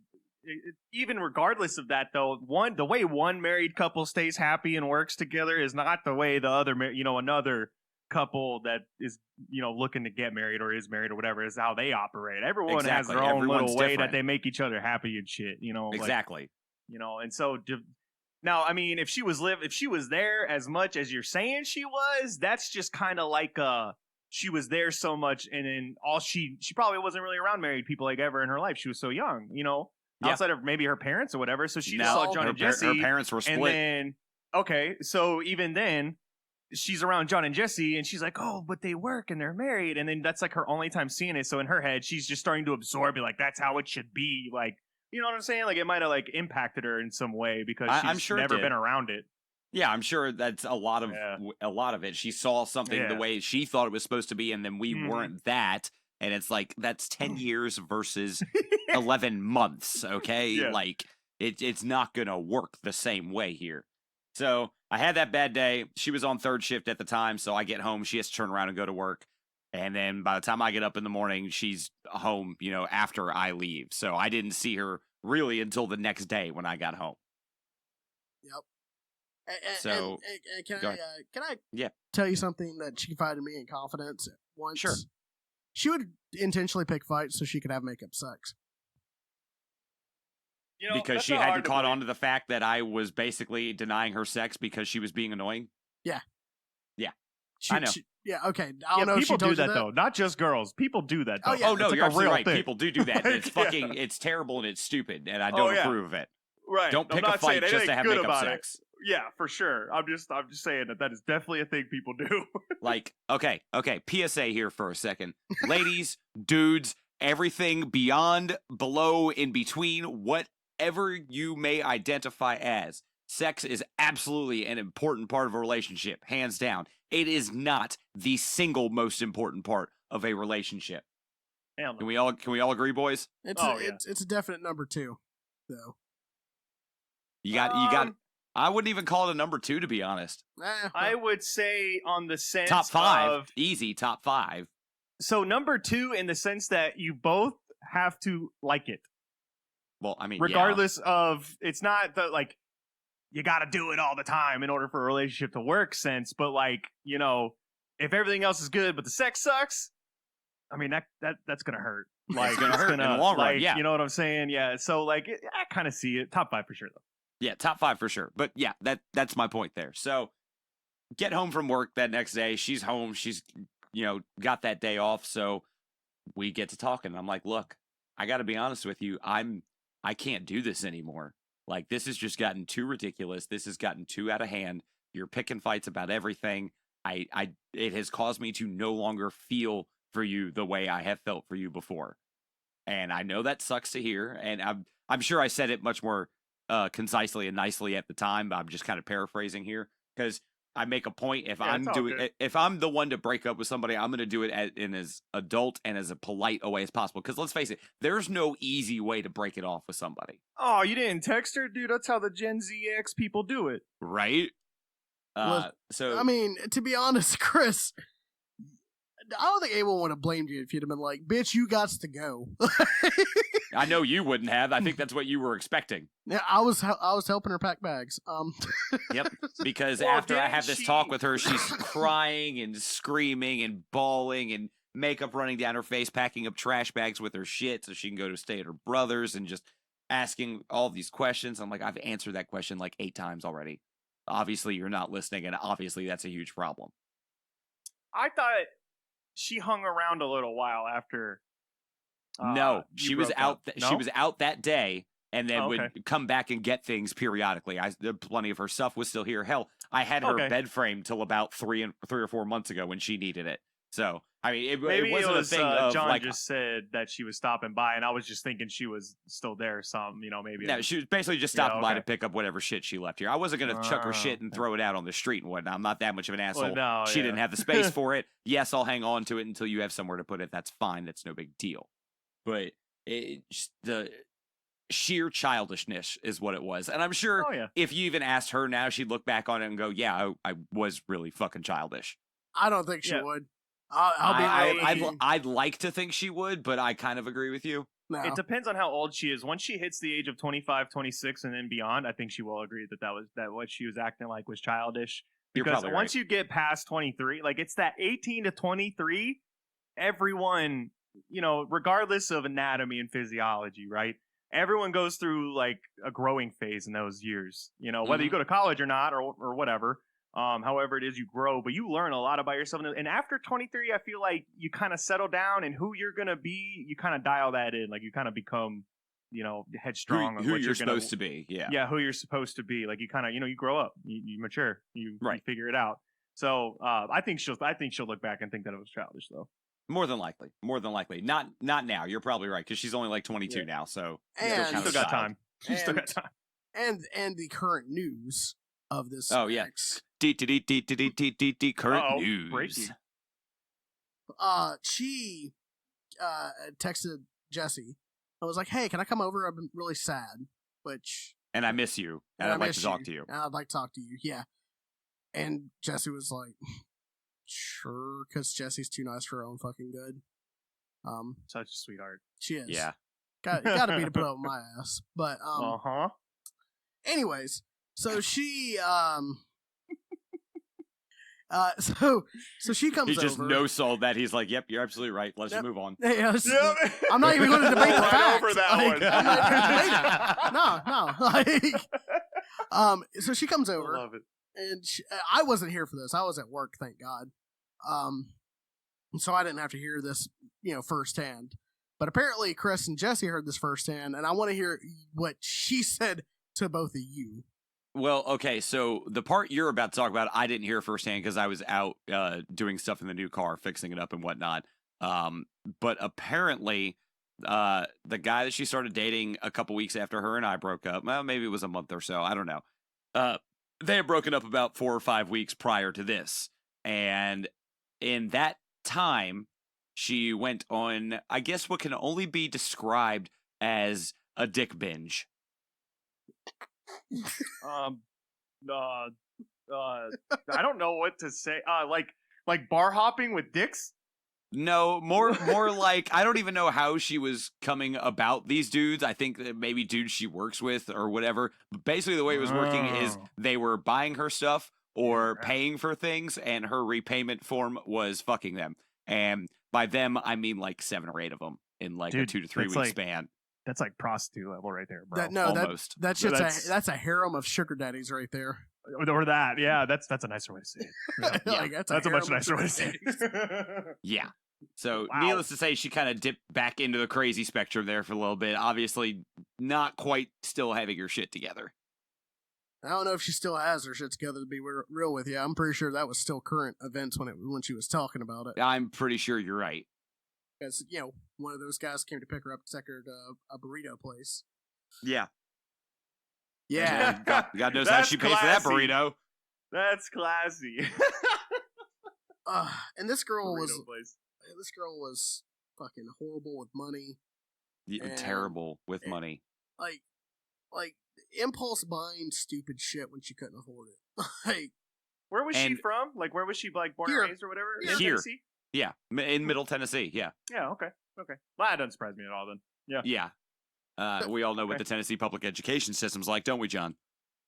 even regardless of that though, the way one married couple stays happy and works together is not the way the other another couple that is looking to get married or is married or whatever is how they operate. Everyone has Exactly. their own Everyone's little way different. that they make each other happy and shit. Exactly. And so now, I mean, if she was there as much as you're saying she was, that's just kind of like she was there so much, and then she probably wasn't really around married people like ever in her life. She was so young, Yeah. outside of maybe her parents or whatever. So she just No, saw John her, and Jesse, her parents were split. and then okay, so even then. She's around John and Jesse, and she's like, "Oh, but they work and they're married," and then that's like her only time seeing it. So in her head, she's just starting to absorb it, like that's how it should be. Like, you know what I'm saying? Like it might have like impacted her in some way because she's I'm sure it never did. been around it. Yeah, I'm sure that's a lot of it. She saw something the Yeah. way she thought it was supposed to be, and then we Mhm. weren't that. And it's like that's 10 years versus 11 months. Okay, Yeah. like it's not gonna work the same way here. So I had that bad day. She was on third shift at the time, so I get home. She has to turn around and go to work. And then by the time I get up in the morning, she's home, after I leave. So I didn't see her really until the next day when I got home. Yep. So, can go I Yeah. tell you something that she confided in me in confidence once? Sure. She would intentionally pick fights so she could have makeup sex. Because that's she not hadn't hard to caught believe. on to the fact that I was basically denying her sex because she was being annoying. I know. Yeah, okay. I don't know if she people told do you that though. Not just girls. People do that. Though. Oh, yeah. Oh, no, It's like you're a absolutely real right. thing. People do that. And it's Like, fucking, it's terrible and it's stupid, and I Oh, don't yeah. approve of it. Right. Don't I'm pick a not saying fight just to anything have good makeup about sex. It. Yeah, for sure. I'm just saying that is definitely a thing people do. Like, okay, PSA here for a second. Ladies, dudes, everything beyond, below, in between, whatever you may identify as, sex is absolutely an important part of a relationship, hands down. It is not the single most important part of a relationship. Hell no. Can we all agree, boys? It's Oh, it's a definite number 2, though. You got I wouldn't even call it a number 2, to be honest. I would say on the sense Top 5, of, easy top 5. so number 2 in the sense that you both have to like it. Well, I mean, Regardless of, it's not the like you got to do it all the time in order for a relationship to work sense, but like, if everything else is good but the sex sucks, I mean that's going to hurt. Like it's gonna hurt in the long run, yeah. You know what I'm saying? Yeah. So like I kind of see it. Top 5 for sure though. Yeah, top 5 for sure. But yeah, that's my point there. So get home from work that next day. She's home. She's, got that day off. So we get to talking. I'm like, look, I got to be honest with you. I can't do this anymore. Like, this has just gotten too ridiculous. This has gotten too out of hand. You're picking fights about everything. It has caused me to no longer feel for you the way I have felt for you before. And I know that sucks to hear. And I'm sure I said it much more concisely and nicely at the time, but I'm just kind of paraphrasing here because I make a point if I'm the one to break up with somebody, I'm going to do it in as adult and as a polite a way as possible. Because let's face it, there's no easy way to break it off with somebody. Oh, you didn't text her, dude? That's how the Gen Z X people do it, right? So I mean, to be honest, Chris, I don't think anyone would have blamed you if you'd have been like, "Bitch, you got to go." I know you wouldn't have. I think that's what you were expecting. Yeah, I was helping her pack bags. Yep. Because Well, after I didn't have this she- talk with her, she's crying and screaming and bawling and makeup running down her face, packing up trash bags with her shit so she can go to stay at her brother's and just asking all these questions. I'm like, I've answered that question like 8 times already. Obviously, you're not listening, and obviously that's a huge problem. I thought she hung around a little while after. No, you she was broke out. up. No? She was out that day, and then Oh, okay. would come back and get things periodically. Plenty of her stuff was still here. Hell, I had her Okay. bed frame till about 3 or 4 months ago when she needed it. So I mean, Maybe it wasn't was, a thing of John like. just said that she was stopping by, and I was just thinking she was still there. Or something, maybe. No, she was basically just stopping by okay. to pick up whatever shit she left here. I wasn't gonna chuck her shit and throw it out on the street and whatnot. I'm not that much of an asshole. no, She yeah. didn't have the space for it. Yes, I'll hang on to it until you have somewhere to put it. That's fine. That's no big deal. But sheer childishness is what it was. And I'm sure Oh yeah. if you even asked her now, she'd look back on it and go, yeah, I was really fucking childish. I don't think she Yeah. would. I'll be real with you. I'd like to think she would, but I kind of agree with you. No. It depends on how old she is. Once she hits the age of 25, 26, and then beyond, I think she will agree that what she was acting like was childish. You're Because probably once right. you get past 23, like it's that 18 to 23, everyone, regardless of anatomy and physiology, right? Everyone goes through like a growing phase in those years. Whether you go to college or not, or whatever. However it is you grow, but you learn a lot about yourself. And after 23, I feel like you kind of settle down, and who you're gonna be, you kind of dial that in. Like you kind of become, headstrong on Who what you're gonna, supposed to be. Yeah. yeah, who you're supposed to be. Like you kind of, you grow up, you mature, you Right. figure it out. So I think she'll look back and think that it was childish, though. More than likely. Not now. You're probably right because she's only like 22 now, so And- She's still got time. She's still got time. and the current news of this. Oh, yeah. ex, Current Uh-oh, news. breaking. she texted Jesse. I was like, "Hey, can I come over? I've been really sad." Which And I miss you, and I I'd like miss to talk to you. And I'd like to talk to you. Yeah. And Jesse was like, "Sure," because Jesse's too nice for her own fucking good. Such a sweetheart. She is. Yeah. Gotta be to put up with my ass. But Uh-huh. anyways, so she so she comes He just over. no-sold that. He's like, yep, you're absolutely right. Let's Yep. just move on. Yeah, I'm not even going to debate the Right fact. over that Like, one. I'm not even debate it. No. So she comes I over, love it. and I wasn't here for this. I was at work, thank God. So I didn't have to hear this, firsthand. But apparently, Chris and Jesse heard this firsthand, and I want to hear what she said to both of you. Well, okay, so the part you're about to talk about, I didn't hear firsthand because I was out doing stuff in the new car, fixing it up and whatnot. But apparently, the guy that she started dating a couple weeks after her and I broke up, well, maybe it was a month or so, I don't know. They had broken up about 4 or 5 weeks prior to this. And in that time, she went on, I guess, what can only be described as a dick binge. I don't know what to say. Like bar hopping with dicks. No, more like I don't even know how she was coming about these dudes. I think that maybe dudes she works with or whatever. But basically, the way it was working is they were buying her stuff or paying for things, and her repayment form was fucking them. And by them, I mean like 7 or 8 of them in like a 2 to 3 week span. That's like prostitute level right there, bro. Almost. That's a harem of sugar daddies right there. Or that, yeah. That's a nicer way to say it. Yeah. Like, that's a much harem of nicer way to sugar say it. Yeah. So, Wow. needless to say, she kind of dipped back into the crazy spectrum there for a little bit. Obviously, not quite still having her shit together. I don't know if she still has her shit together, to be real with you. I'm pretty sure that was still current events when she was talking about it. I'm pretty sure you're right. Because, one of those guys came to pick her up to take her to a burrito place. Yeah. Yeah. God knows how That's she paid for that classy. burrito. That's classy. And this girl Burrito place. was fucking horrible with money. Yeah, And- terrible with money. Like impulse buying stupid shit when she couldn't afford it. Like, Where was she And- from? Like, where was she, like, born Here. and raised or whatever? In Here. Tennessee? Yeah, in Middle Tennessee. Yeah. Yeah, okay. Well, that doesn't surprise me at all, then. Yeah. We all know what the Tennessee public education system's like, don't we, John?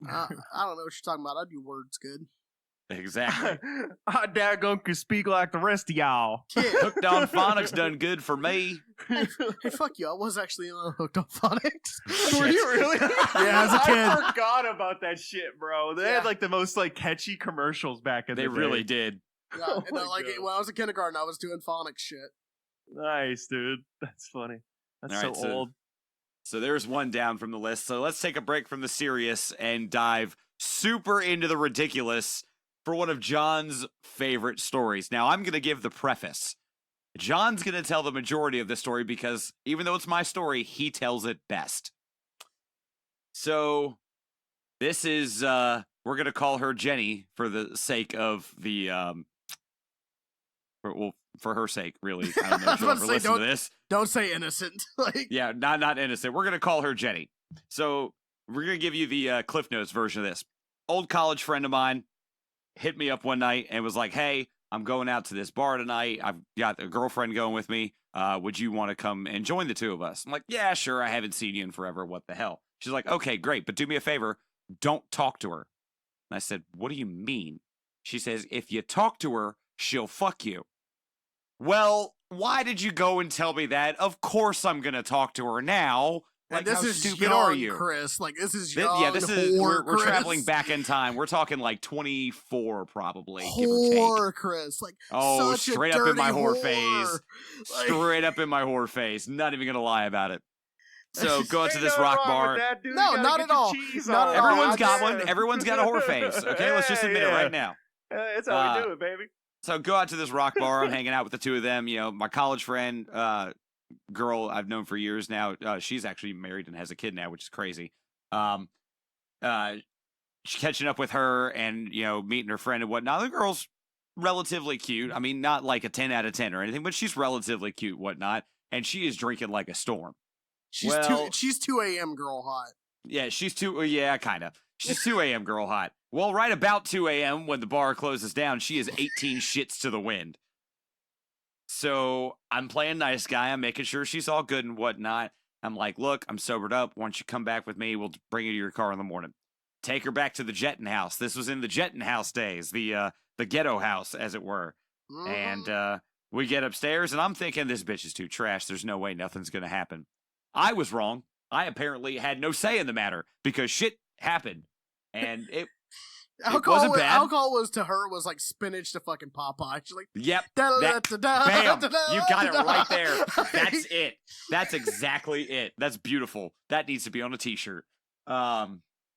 I don't know what you're talking about. I do words good. Exactly. I daggone can speak like the rest of y'all. Kid. Hooked on phonics done good for me. Hey, fuck you. I was actually hooked on phonics. Were you really? Yeah, as a kid. I forgot about that shit, bro. They Yeah. had like the most like catchy commercials back in They the day. really did. Yeah, Oh and my like God. when I was in kindergarten, I was doing phonics shit. Nice, dude. That's funny. That's All right, so so- old. So there's one down from the list. So let's take a break from the serious and dive super into the ridiculous for one of John's favorite stories. Now, I'm going to give the preface. John's going to tell the majority of the story because even though it's my story, he tells it best. So this is, we're going to call her Jenny for the sake of the, for her sake, really. I don't know I if was she'll about ever to say, listen to this. Don't say innocent. Like, Yeah, not innocent. We're gonna call her Jenny. So we're gonna give you the Cliff Notes version of this. Old college friend of mine hit me up one night and was like, "Hey, I'm going out to this bar tonight. I've got a girlfriend going with me. Would you want to come and join the two of us?" I'm like, "Yeah, sure. I haven't seen you in forever. What the hell?" She's like, "Okay, great, but do me a favor. Don't talk to her." And I said, "What do you mean?" She says, "If you talk to her, she'll fuck you." Well, why did you go and tell me that? Of course I'm going to talk to her now. Like, and this how is stupid young, are you? Chris. Like, this is Th- young. yeah, this is we're Chris. traveling back in time. We're talking like 24 probably, give or Whore, take. Chris. Like, Oh, such straight a up in dirty my whore whore. phase. Like, Straight up in my whore face. Not even gonna lie about it. So go out to Ain't this nothing rock wrong bar. with that, dude. No, You gotta not get at your all. cheese Not on. at all. Everyone's I got dare. one. Everyone's got a whore face. Okay, let's just admit it right now. It's how we do it, baby. So go out to this rock bar. I'm hanging out with the two of them. You know, my college friend, girl I've known for years now. She's actually married and has a kid now, which is crazy. Catching up with her and, you know, meeting her friend and whatnot. The girl's relatively cute. I mean, not like a 10 out of 10 or anything, but she's relatively cute, whatnot. And she is drinking like a storm. she's Well- she's 2 a.m. girl hot. Yeah, she's yeah, kind of. She's 2 a.m. girl hot. Well, right about 2 a.m. when the bar closes down, she is 18 shits to the wind. So I'm playing nice guy. I'm making sure she's all good and whatnot. I'm like, "Look, I'm sobered up. Why don't you come back with me? We'll bring you to your car in the morning." Take her back to the Jetton house. This was in the Jetton house days, the ghetto house, as it were. Mhm. And we get upstairs, and I'm thinking, this bitch is too trash. There's no way nothing's going to happen. I was wrong. I apparently had no say in the matter because shit happened. And it wasn't bad. Alcohol was to her was like spinach to fucking Popeye. She's like, Yep. bam, Bam! You got it right there. That's it. That's exactly it. That's beautiful. That needs to be on a t-shirt.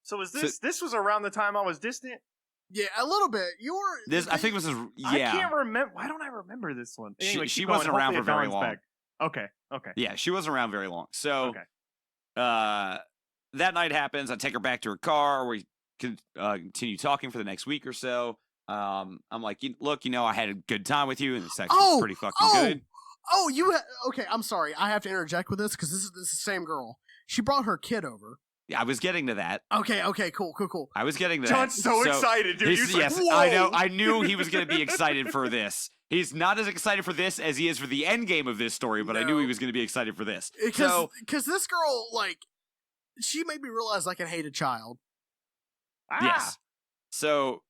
So was this was around the time I was distant? Yeah, a little bit. You were This I think was I yeah. can't remember. Why don't I remember this one? Anyway, She keep wasn't going. around Hopefully for it very bounces long. back. Okay. Yeah, she wasn't around very long. So Okay. that night happens. I take her back to her car. We continue talking for the next week or so. I'm like, look, you know, I had a good time with you, and the sex was pretty fucking good. Oh, okay. I'm sorry. I have to interject with this because this is the same girl. She brought her kid over. Yeah, I was getting to that. Okay. Cool. I was getting to John's that. so excited, dude. He's Yes, like, whoa! I know. I knew he was going to be excited for this. He's not as excited for this as he is for the end game of this story, but I knew he was going to be excited for this. Because this girl, like, she made me realize I can hate a child. Yes. So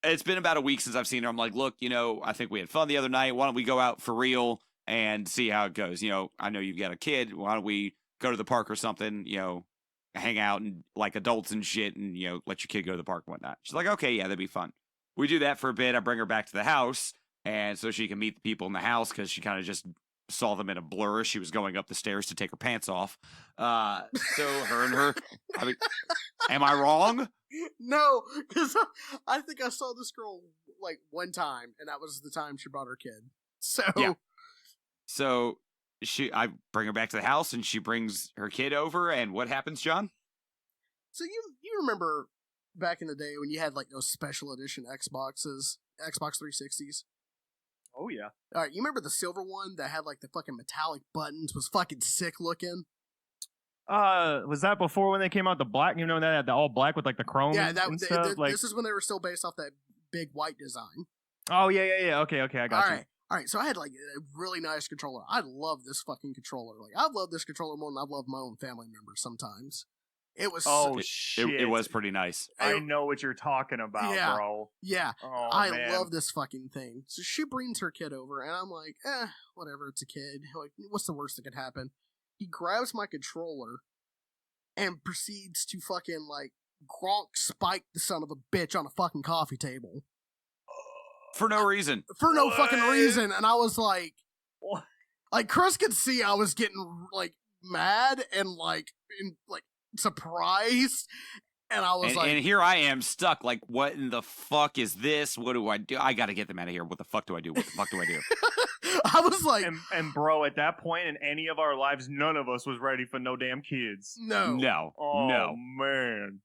it's been about a week since I've seen her. I'm like, look, you know, I think we had fun the other night. Why don't we go out for real and see how it goes? You know, I know you've got a kid. Why don't we go to the park or something, you know, hang out and like adults and shit and, you know, let your kid go to the park and whatnot. She's like, okay, yeah, that'd be fun. We do that for a bit. I bring her back to the house and so she can meet the people in the house because she kind of just saw them in a blur. She was going up the stairs to take her pants off. So her and her, I mean, am I wrong? No, because I think I saw this girl like one time, and that was the time she brought her kid. So Yeah. So I bring her back to the house, and she brings her kid over. And what happens, John? So you remember back in the day when you had like those special edition Xbox 360s? Oh yeah. All right, you remember the silver one that had like the fucking metallic buttons, was fucking sick looking? Was that before when they came out the black? You know, that had the all black with like the chrome. Yeah, and stuff? Like, this is when they were still based off that big white design. oh yeah. Okay, I got you. All right, so I had like a really nice controller. I love this fucking controller. Like I've loved this controller more than I've loved my own family members sometimes. It was Shit! It was pretty nice. I know what you're talking about, Yeah. bro. Yeah, Oh, I man. love this fucking thing. So she brings her kid over, and I'm like, whatever, it's a kid. Like, what's the worst that could happen? He grabs my controller and proceeds to fucking, like, Gronk spike the son of a bitch on a fucking coffee table. For no reason. For no What? fucking reason. And I was like, What? like, Chris could see I was getting, like, mad and, like, surprised. And I was And here I am stuck. Like, what in the fuck is this? What do I do? I got to get them out of here. What the fuck do I do? What the fuck do I do? I was like, And bro, at that point in any of our lives, none of us was ready for no damn kids. no. No. Oh No. man.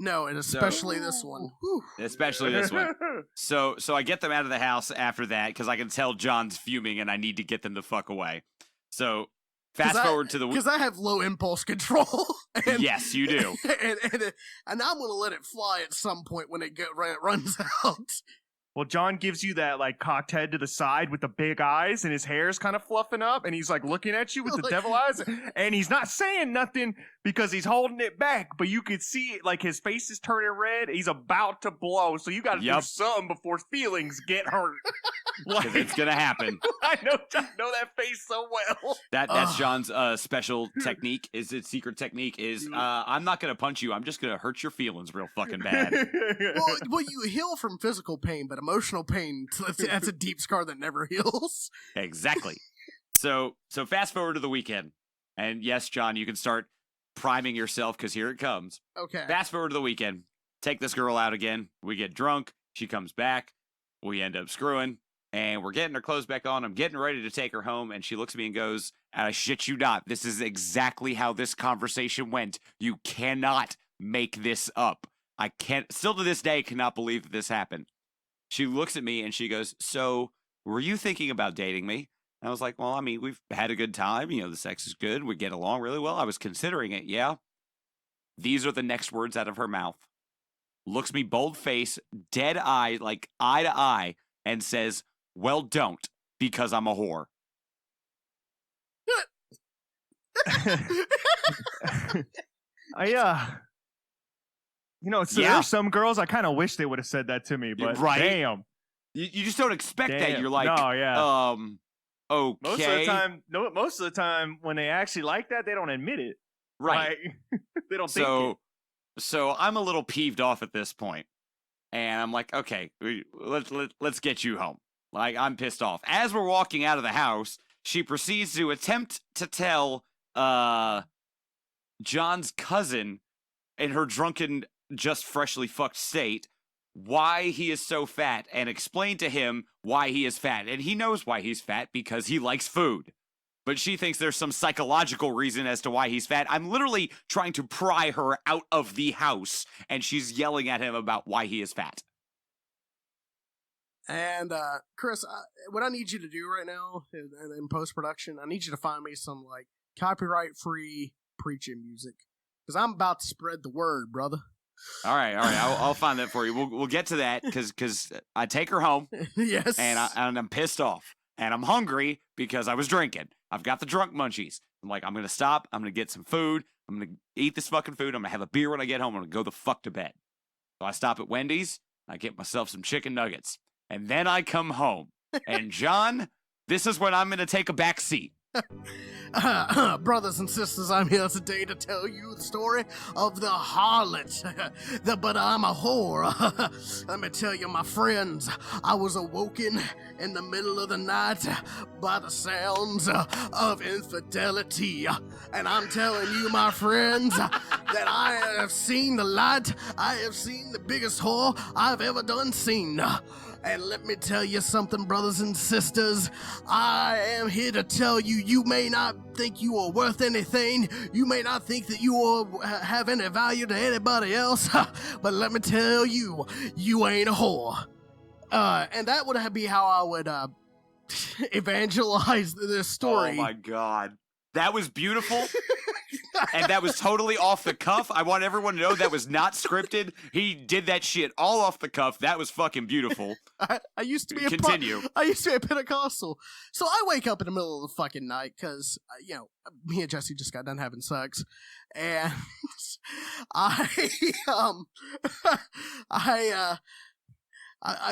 No, and especially this one. Whew. Especially this one. So I get them out of the house after that because I can tell John's fuming and I need to get them the fuck away. So fast forward to the because I have low impulse control. And, yes, you do. And I'm gonna let it fly at some point when it runs out. Well, John gives you that like cocked head to the side with the big eyes, and his hair's kind of fluffing up, and he's like looking at you with the devil eyes, and he's not saying nothing because he's holding it back, but you can see like his face is turning red. He's about to blow, so you got to do something before feelings get hurt. Like, it's gonna happen. I know that face so well. That's John's special technique. Is its secret technique is I'm not gonna punch you. I'm just gonna hurt your feelings real fucking bad. well, you heal from physical pain, but emotional pain, that's a deep scar that never heals. Exactly. So fast forward to the weekend. And yes, John, you can start priming yourself because here it comes. Okay. Fast forward to the weekend. Take this girl out again. We get drunk. She comes back. We end up screwing. And we're getting her clothes back on. I'm getting ready to take her home. And she looks at me and goes, I shit you not, this is exactly how this conversation went. You cannot make this up. I can't, still to this day, cannot believe that this happened. She looks at me and she goes, so were you thinking about dating me? And I was like, well, I mean, we've had a good time. You know, the sex is good. We get along really well. I was considering it. Yeah. These are the next words out of her mouth. Looks me bold face, dead eye, like eye to eye, and says, well, don't, because I'm a whore. There are some girls I kind of wish they would have said that to me, but damn. You just don't expect that. You're like, okay. Most of the time when they actually like that, they don't admit it. Right. Like, they don't think it. So I'm a little peeved off at this point. And I'm like, okay, let's get you home. Like, I'm pissed off. As we're walking out of the house, she proceeds to attempt to tell John's cousin in her drunken, just freshly fucked state why he is so fat and explain to him why he is fat. And he knows why he's fat because he likes food. But she thinks there's some psychological reason as to why he's fat. I'm literally trying to pry her out of the house, and she's yelling at him about why he is fat. And, Chris, what I need you to do right now in post-production, I need you to find me some, like, copyright-free preaching music. Because I'm about to spread the word, brother. All right. I'll find that for you. We'll get to that because I take her home. Yes. And I'm pissed off. And I'm hungry because I was drinking. I've got the drunk munchies. I'm like, I'm going to stop. I'm going to get some food. I'm going to eat this fucking food. I'm going to have a beer when I get home. I'm going to go the fuck to bed. So I stop at Wendy's. I get myself some chicken nuggets. And then I come home. And John, this is when I'm going to take a back seat. Brothers and sisters, I'm here today to tell you the story of the harlot, but I'm a whore. Let me tell you, my friends, I was awoken in the middle of the night by the sounds of infidelity, and I'm telling you, my friends, that I have seen the light. I have seen the biggest whore I've ever done seen. And let me tell you something, brothers and sisters. I am here to tell you, you may not think you are worth anything. You may not think that you have any value to anybody else. But let me tell you, you ain't a whore. And that would be how I would evangelize this story. Oh my God. That was beautiful. And that was totally off the cuff. I want everyone to know that was not scripted. He did that shit all off the cuff. That was fucking beautiful. I used to be I used to be a Pentecostal. So I wake up in the middle of the fucking night because, me and Jesse just got done having sex. And I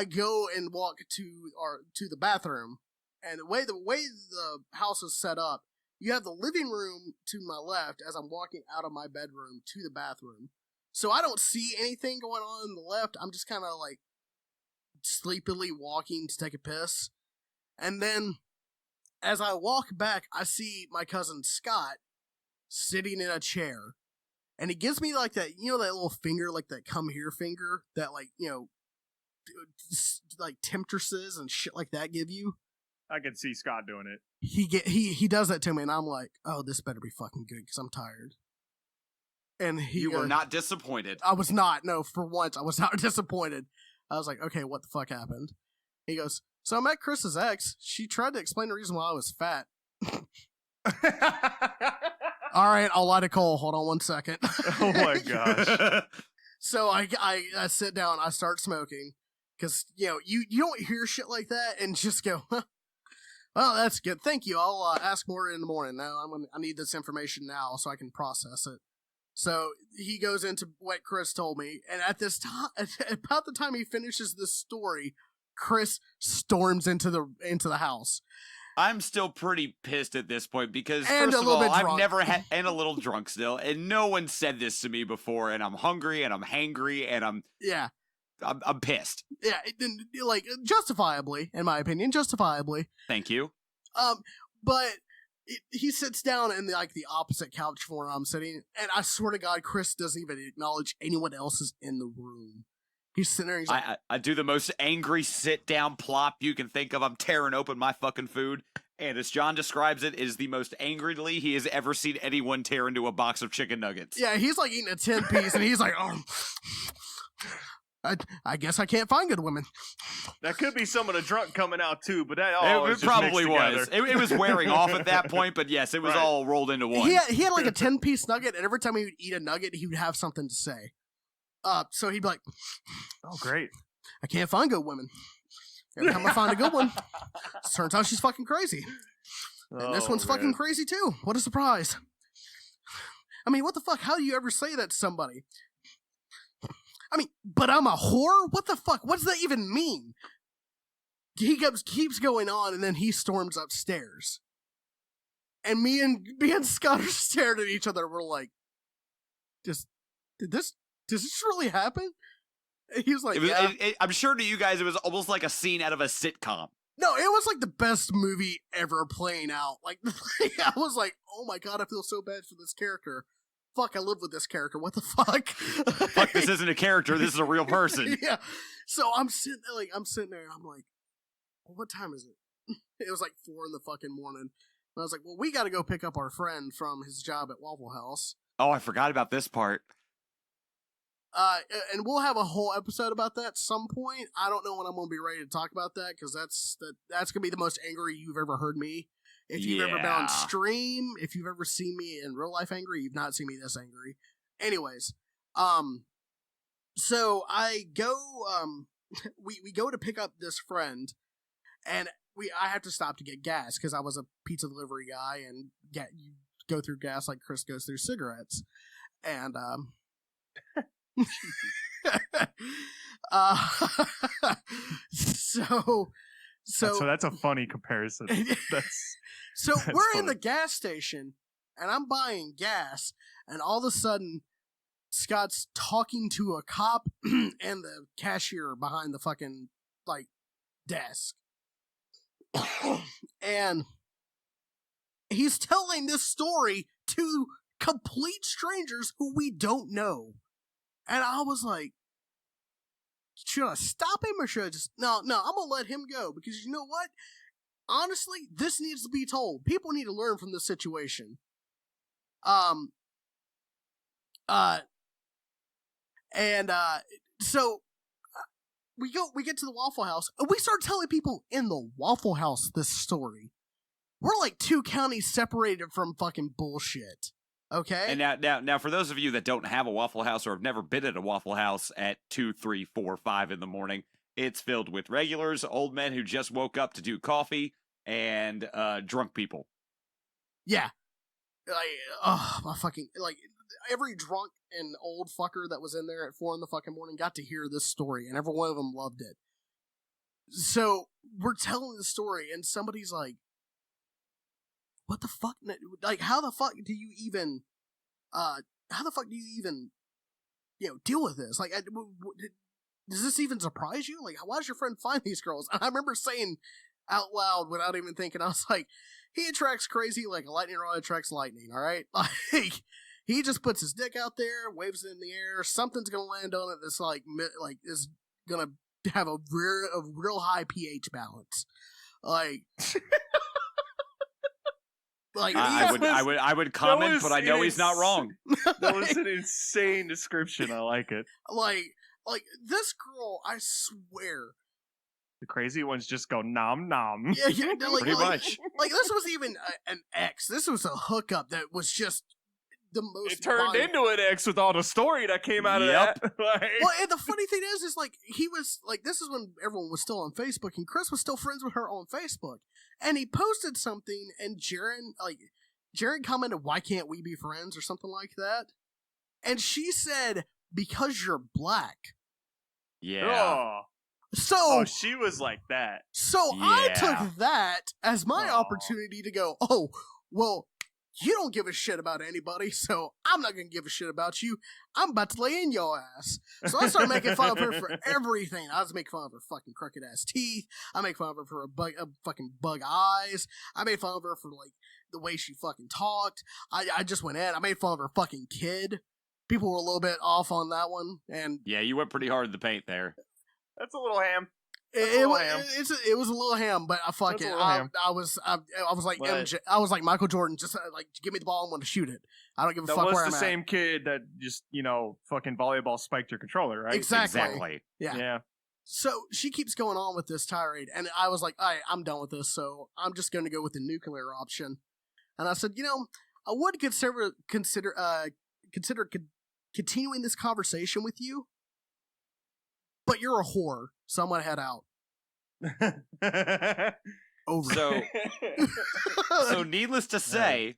go and walk to the bathroom. And the way the house is set up, you have the living room to my left as I'm walking out of my bedroom to the bathroom. So I don't see anything going on the left. I'm just kind of like sleepily walking to take a piss. And then as I walk back, I see my cousin Scott sitting in a chair. And he gives me like that, that little finger, like that come here finger that like temptresses and shit like that give you. I can see Scott doing it. He does that to me, and I'm like, oh, this better be fucking good because I'm tired. And you were not disappointed. I was not. No, for once, I was not disappointed. I was like, okay, what the fuck happened? He goes, so I met Chris's ex. She tried to explain the reason why I was fat. All right, I'll light a coal. Hold on 1 second. Oh my gosh. So I sit down, I start smoking, because, you don't hear shit like that and just go, huh, well, that's good. Thank you. I'll ask more in the morning. Now I need this information now so I can process it. So he goes into what Chris told me, and at this time, about the time he finishes this story, Chris storms into the house. I'm still pretty pissed at this point because, and first of all, I've drunk. never had, and a little drunk still, and no one said this to me before, and I'm hungry, and I'm hangry, and I'm pissed. Yeah, like, justifiably, in my opinion, justifiably. Thank you. But he sits down in the opposite couch from where I'm sitting, and I swear to God, Chris doesn't even acknowledge anyone else is in the room. He's sitting there. He's like, I do the most angry sit-down plop you can think of. I'm tearing open my fucking food, and as John describes it, is the most angrily he has ever seen anyone tear into a box of chicken nuggets. Yeah, he's like eating a 10-piece, and he's like, oh, I guess I can't find good women. That could be some of the drunk coming out too, but that it probably was. It was wearing off at that point, but yes, it was all rolled into one. He had like a 10-piece nugget, and every time he would eat a nugget, he would have something to say. So he'd be like, oh, great. I can't find good women. Every time I find a good one, it turns out she's fucking crazy. And this one's fucking crazy too. What a surprise. I mean, what the fuck? How do you ever say that to somebody? I mean, but I'm a whore? What the fuck? What does that even mean? He keeps going on, and then he storms upstairs. And me and Scott are staring at each other. We're like, does this really happen? And he was like, I'm sure to you guys it was almost like a scene out of a sitcom. No, it was like the best movie ever playing out. Like, I was like, oh my God, I feel so bad for this character. Fuck, I live with this character. What the fuck? Fuck, this isn't a character. This is a real person. Yeah. So I'm sitting there, and I'm like, well, what time is it? It was like 4 in the fucking morning. And I was like, well, we got to go pick up our friend from his job at Waffle House. Oh, I forgot about this part. And we'll have a whole episode about that at some point. I don't know when I'm going to be ready to talk about that, because that's going to be the most angry you've ever heard me. If you've ever been on stream, if you've ever seen me in real life angry, you've not seen me this angry. Anyways, so I go, we go to pick up this friend, and I have to stop to get gas, because I was a pizza delivery guy, and you go through gas like Chris goes through cigarettes. And, so that's a funny comparison. So we're funny. In the gas station, and I'm buying gas, and all of a sudden, Scott's talking to a cop and the cashier behind the fucking desk, and he's telling this story to complete strangers who we don't know. And I was like, should I stop him or should I just... No, I'm going to let him go, because you know what? Honestly, this needs to be told. People need to learn from this situation. So we get to the Waffle House, and we start telling people in the Waffle House this story. We're like 2 counties separated from fucking bullshit. Okay. And now, for those of you that don't have a Waffle House or have never been at a Waffle House at 2, 3, 4, 5 in the morning, it's filled with regulars, old men who just woke up to do coffee, and drunk people. Yeah. My fucking every drunk and old fucker that was in there at 4 in the fucking morning got to hear this story, and every one of them loved it. So we're telling the story, and somebody's like, what the fuck? Like, how the fuck do you even, deal with this? Like, does this even surprise you? Like, why does your friend find these girls? And I remember saying out loud without even thinking, I was like, he attracts crazy like a lightning rod attracts lightning, all right? Like, he just puts his dick out there, waves it in the air, something's gonna land on it that's is gonna have a real high pH balance. Like... Like I would comment, but I know he's not wrong. That was an insane description. I like it. Like this girl, I swear. The crazy ones just go nom nom. Yeah, Pretty much. Like this was even an ex. This was a hookup that was just the most. It turned into an ex with all the story that came out of Yep. that. Like, Well, and the funny thing is like he was like, this is when everyone was still on Facebook, and Chris was still friends with her on Facebook, and he posted something, and Jaren commented, "Why can't we be friends?" or something like that, and she said, "Because you're black." Yeah. oh, So she was like that. So I Yeah. took that as my Aw. opportunity to go, oh, well, you don't give a shit about anybody, so I'm not going to give a shit about you. I'm about to lay in your ass. So I started making fun of her for everything. I was making fun of her fucking crooked ass teeth. I made fun of her for her fucking bug eyes. I made fun of her for, like, the way she fucking talked. I just went in. I made fun of her fucking kid. People were a little bit off on that one, and Yeah, you went pretty hard in the paint there. That's a little ham. it was a little ham, but I fuck That's it. a little ham. I was like But- MJ. I was like Michael Jordan. Just like give me the ball. I'm going to shoot it. I don't give a That fuck was where the I'm same kid that just, fucking volleyball spiked your controller, right? Exactly. Exactly. Yeah. Yeah. So she keeps going on with this tirade, and I was like, all right, I'm done with this. So I'm just going to go with the nuclear option. And I said, I would consider continuing this conversation with you, but you're a whore, so I'm gonna head out. Over. So needless to say,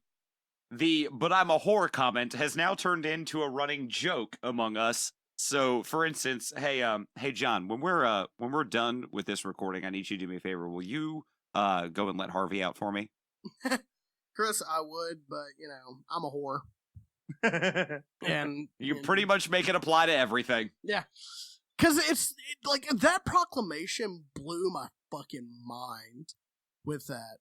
the "but I'm a whore" comment has now turned into a running joke among us. So, for instance, hey John, when we're done with this recording, I need you to do me a favor. Will you go and let Harvey out for me? Chris, I would, but I'm a whore, and You pretty much make it apply to everything. yeah, because like that proclamation blew my fucking mind with that.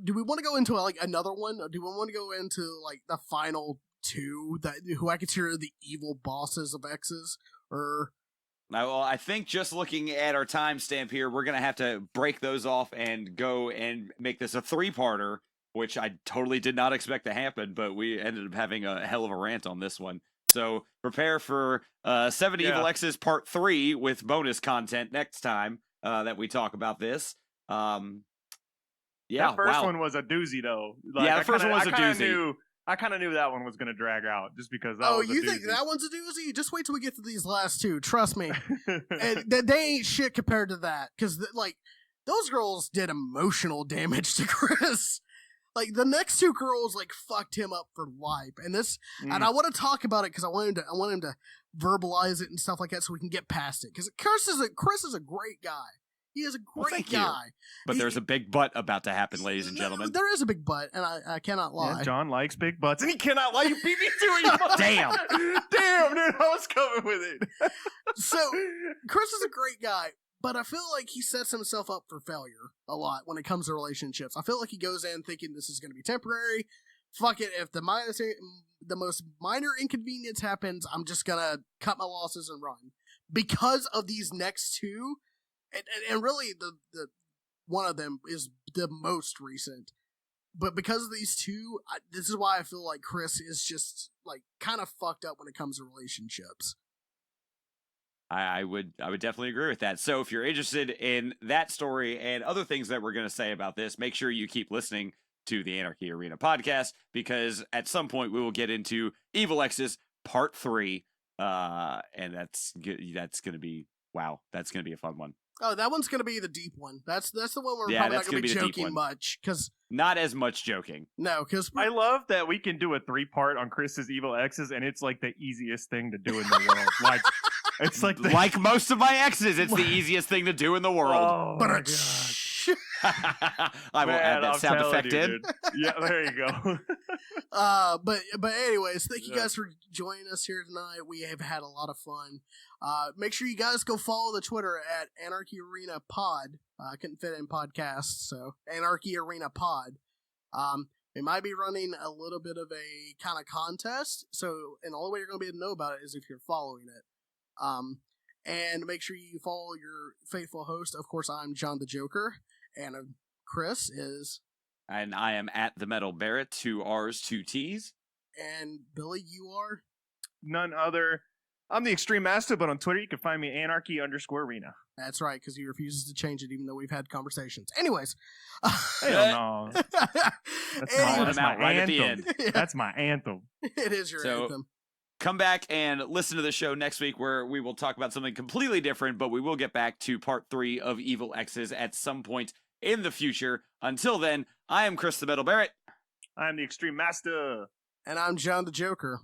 Do we want to go into like another one, or do we want to go into like the final two who I consider the evil bosses of Exes, or? Well, I think just looking at our timestamp here, we're going to have to break those off and go and make this a three-parter, which I totally did not expect to happen, but we ended up having a hell of a rant on this one. So prepare for 7 Evil Exes Part 3 with bonus content next time that we talk about this. Yeah, that first one was a doozy, though. The first one was a doozy. I kind of knew that one was going to drag out just because that Oh, was a you doozy. think that one's a doozy? Just wait till we get to these last two. Trust me. And they ain't shit compared to that. Because, like, those girls did emotional damage to Chris. Like, the next two girls, like, fucked him up for life. And and I want to talk about it because I want him to verbalize it and stuff like that so we can get past it. Because Chris is a great guy. He is a great guy. But there's a big but about to happen, ladies and gentlemen. There is a big but, and I cannot lie. Yeah, John likes big butts, and he cannot lie. You beat me to it. You Damn. Damn, dude, I was coming with it. So, Chris is a great guy, but I feel like he sets himself up for failure a lot when it comes to relationships. I feel like he goes in thinking this is going to be temporary. Fuck it, if the most minor inconvenience happens, I'm just going to cut my losses and run. Because of these next two, and really the one of them is the most recent. But because of these two, this is why I feel like Chris is just like kind of fucked up when it comes to relationships. I would definitely agree with that. So if you're interested in that story and other things that we're going to say about this, make sure you keep listening to the Anarchy Arena podcast, because at some point we will get into Evil Exes Part 3, and that's going to be, wow, that's going to be a fun one. Oh, that one's gonna be the deep one. That's the one we're Yeah, probably that's not gonna be gonna be the deep joking one. much, because Not as much joking. because I love that we can do a 3-part on Chris's Evil Exes, and it's like the easiest thing to do in the world. Like, it's like Like most of my exes, it's the easiest thing to do in the world. Oh my God. I will Man, add that I'm sound telling effect you, in. dude. Yeah, there you go. but anyways, thank you Yeah. guys for joining us here tonight. We have had a lot of fun. Make sure you guys go follow the Twitter at Anarchy Arena Pod. I couldn't fit in podcast, so Anarchy Arena Pod. We might be running a little bit of a kind of contest, so and the only way you're going to be able to know about it is if you're following it. And make sure you follow your faithful host. Of course, I'm John the Joker, and of Chris is, And I am at the Metal Barrett, 2 R's, 2 T's. and Billy, you are. None other. I'm the Extreme Master, but on Twitter you can find me Anarchy_Arena. That's right, because he refuses to change it, even though we've had conversations. Anyways, Hell no. That's Calling him my out right at the anthem. Yeah. That's my anthem. It is your So- anthem. Come back and listen to the show next week where we will talk about something completely different, but we will get back to part 3 of Evil Exes at some point in the future. Until then, I am Chris the Metal Barrett. I'm the Extreme Master. And I'm John the Joker.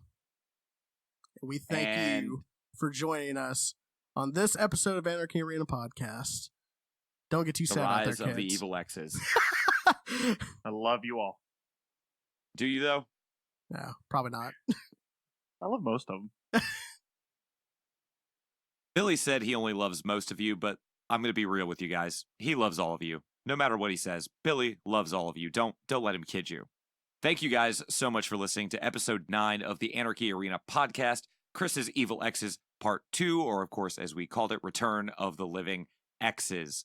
And we thank And- you for joining us on this episode of Anarchy Arena Podcast. Don't get too The sad out there, rise of the kids. Evil Exes. I love you all. Do you, though? No, probably not. I love most of them. Billy said he only loves most of you, but I'm going to be real with you guys. He loves all of you. No matter what he says, Billy loves all of you. Don't let him kid you. Thank you guys so much for listening to episode 9 of the Anarchy Arena podcast, Chris's Evil Exes Part 2, or of course, as we called it, Return of the Living Exes.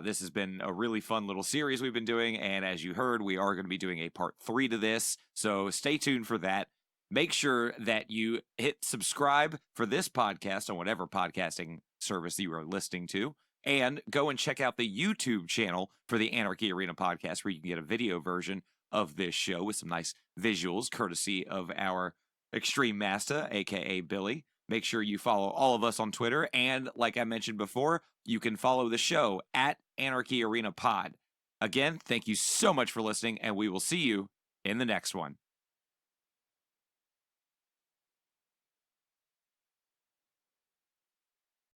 This has been a really fun little series we've been doing, and as you heard, we are going to be doing a Part 3 to this, so stay tuned for that. Make sure that you hit subscribe for this podcast on whatever podcasting service you are listening to, and go and check out the YouTube channel for the Anarchy Arena podcast, where you can get a video version of this show with some nice visuals, courtesy of our Extreme Master, aka Billy. Make sure you follow all of us on Twitter, and like I mentioned before, you can follow the show at Anarchy Arena Pod. Again, thank you so much for listening, and we will see you in the next one.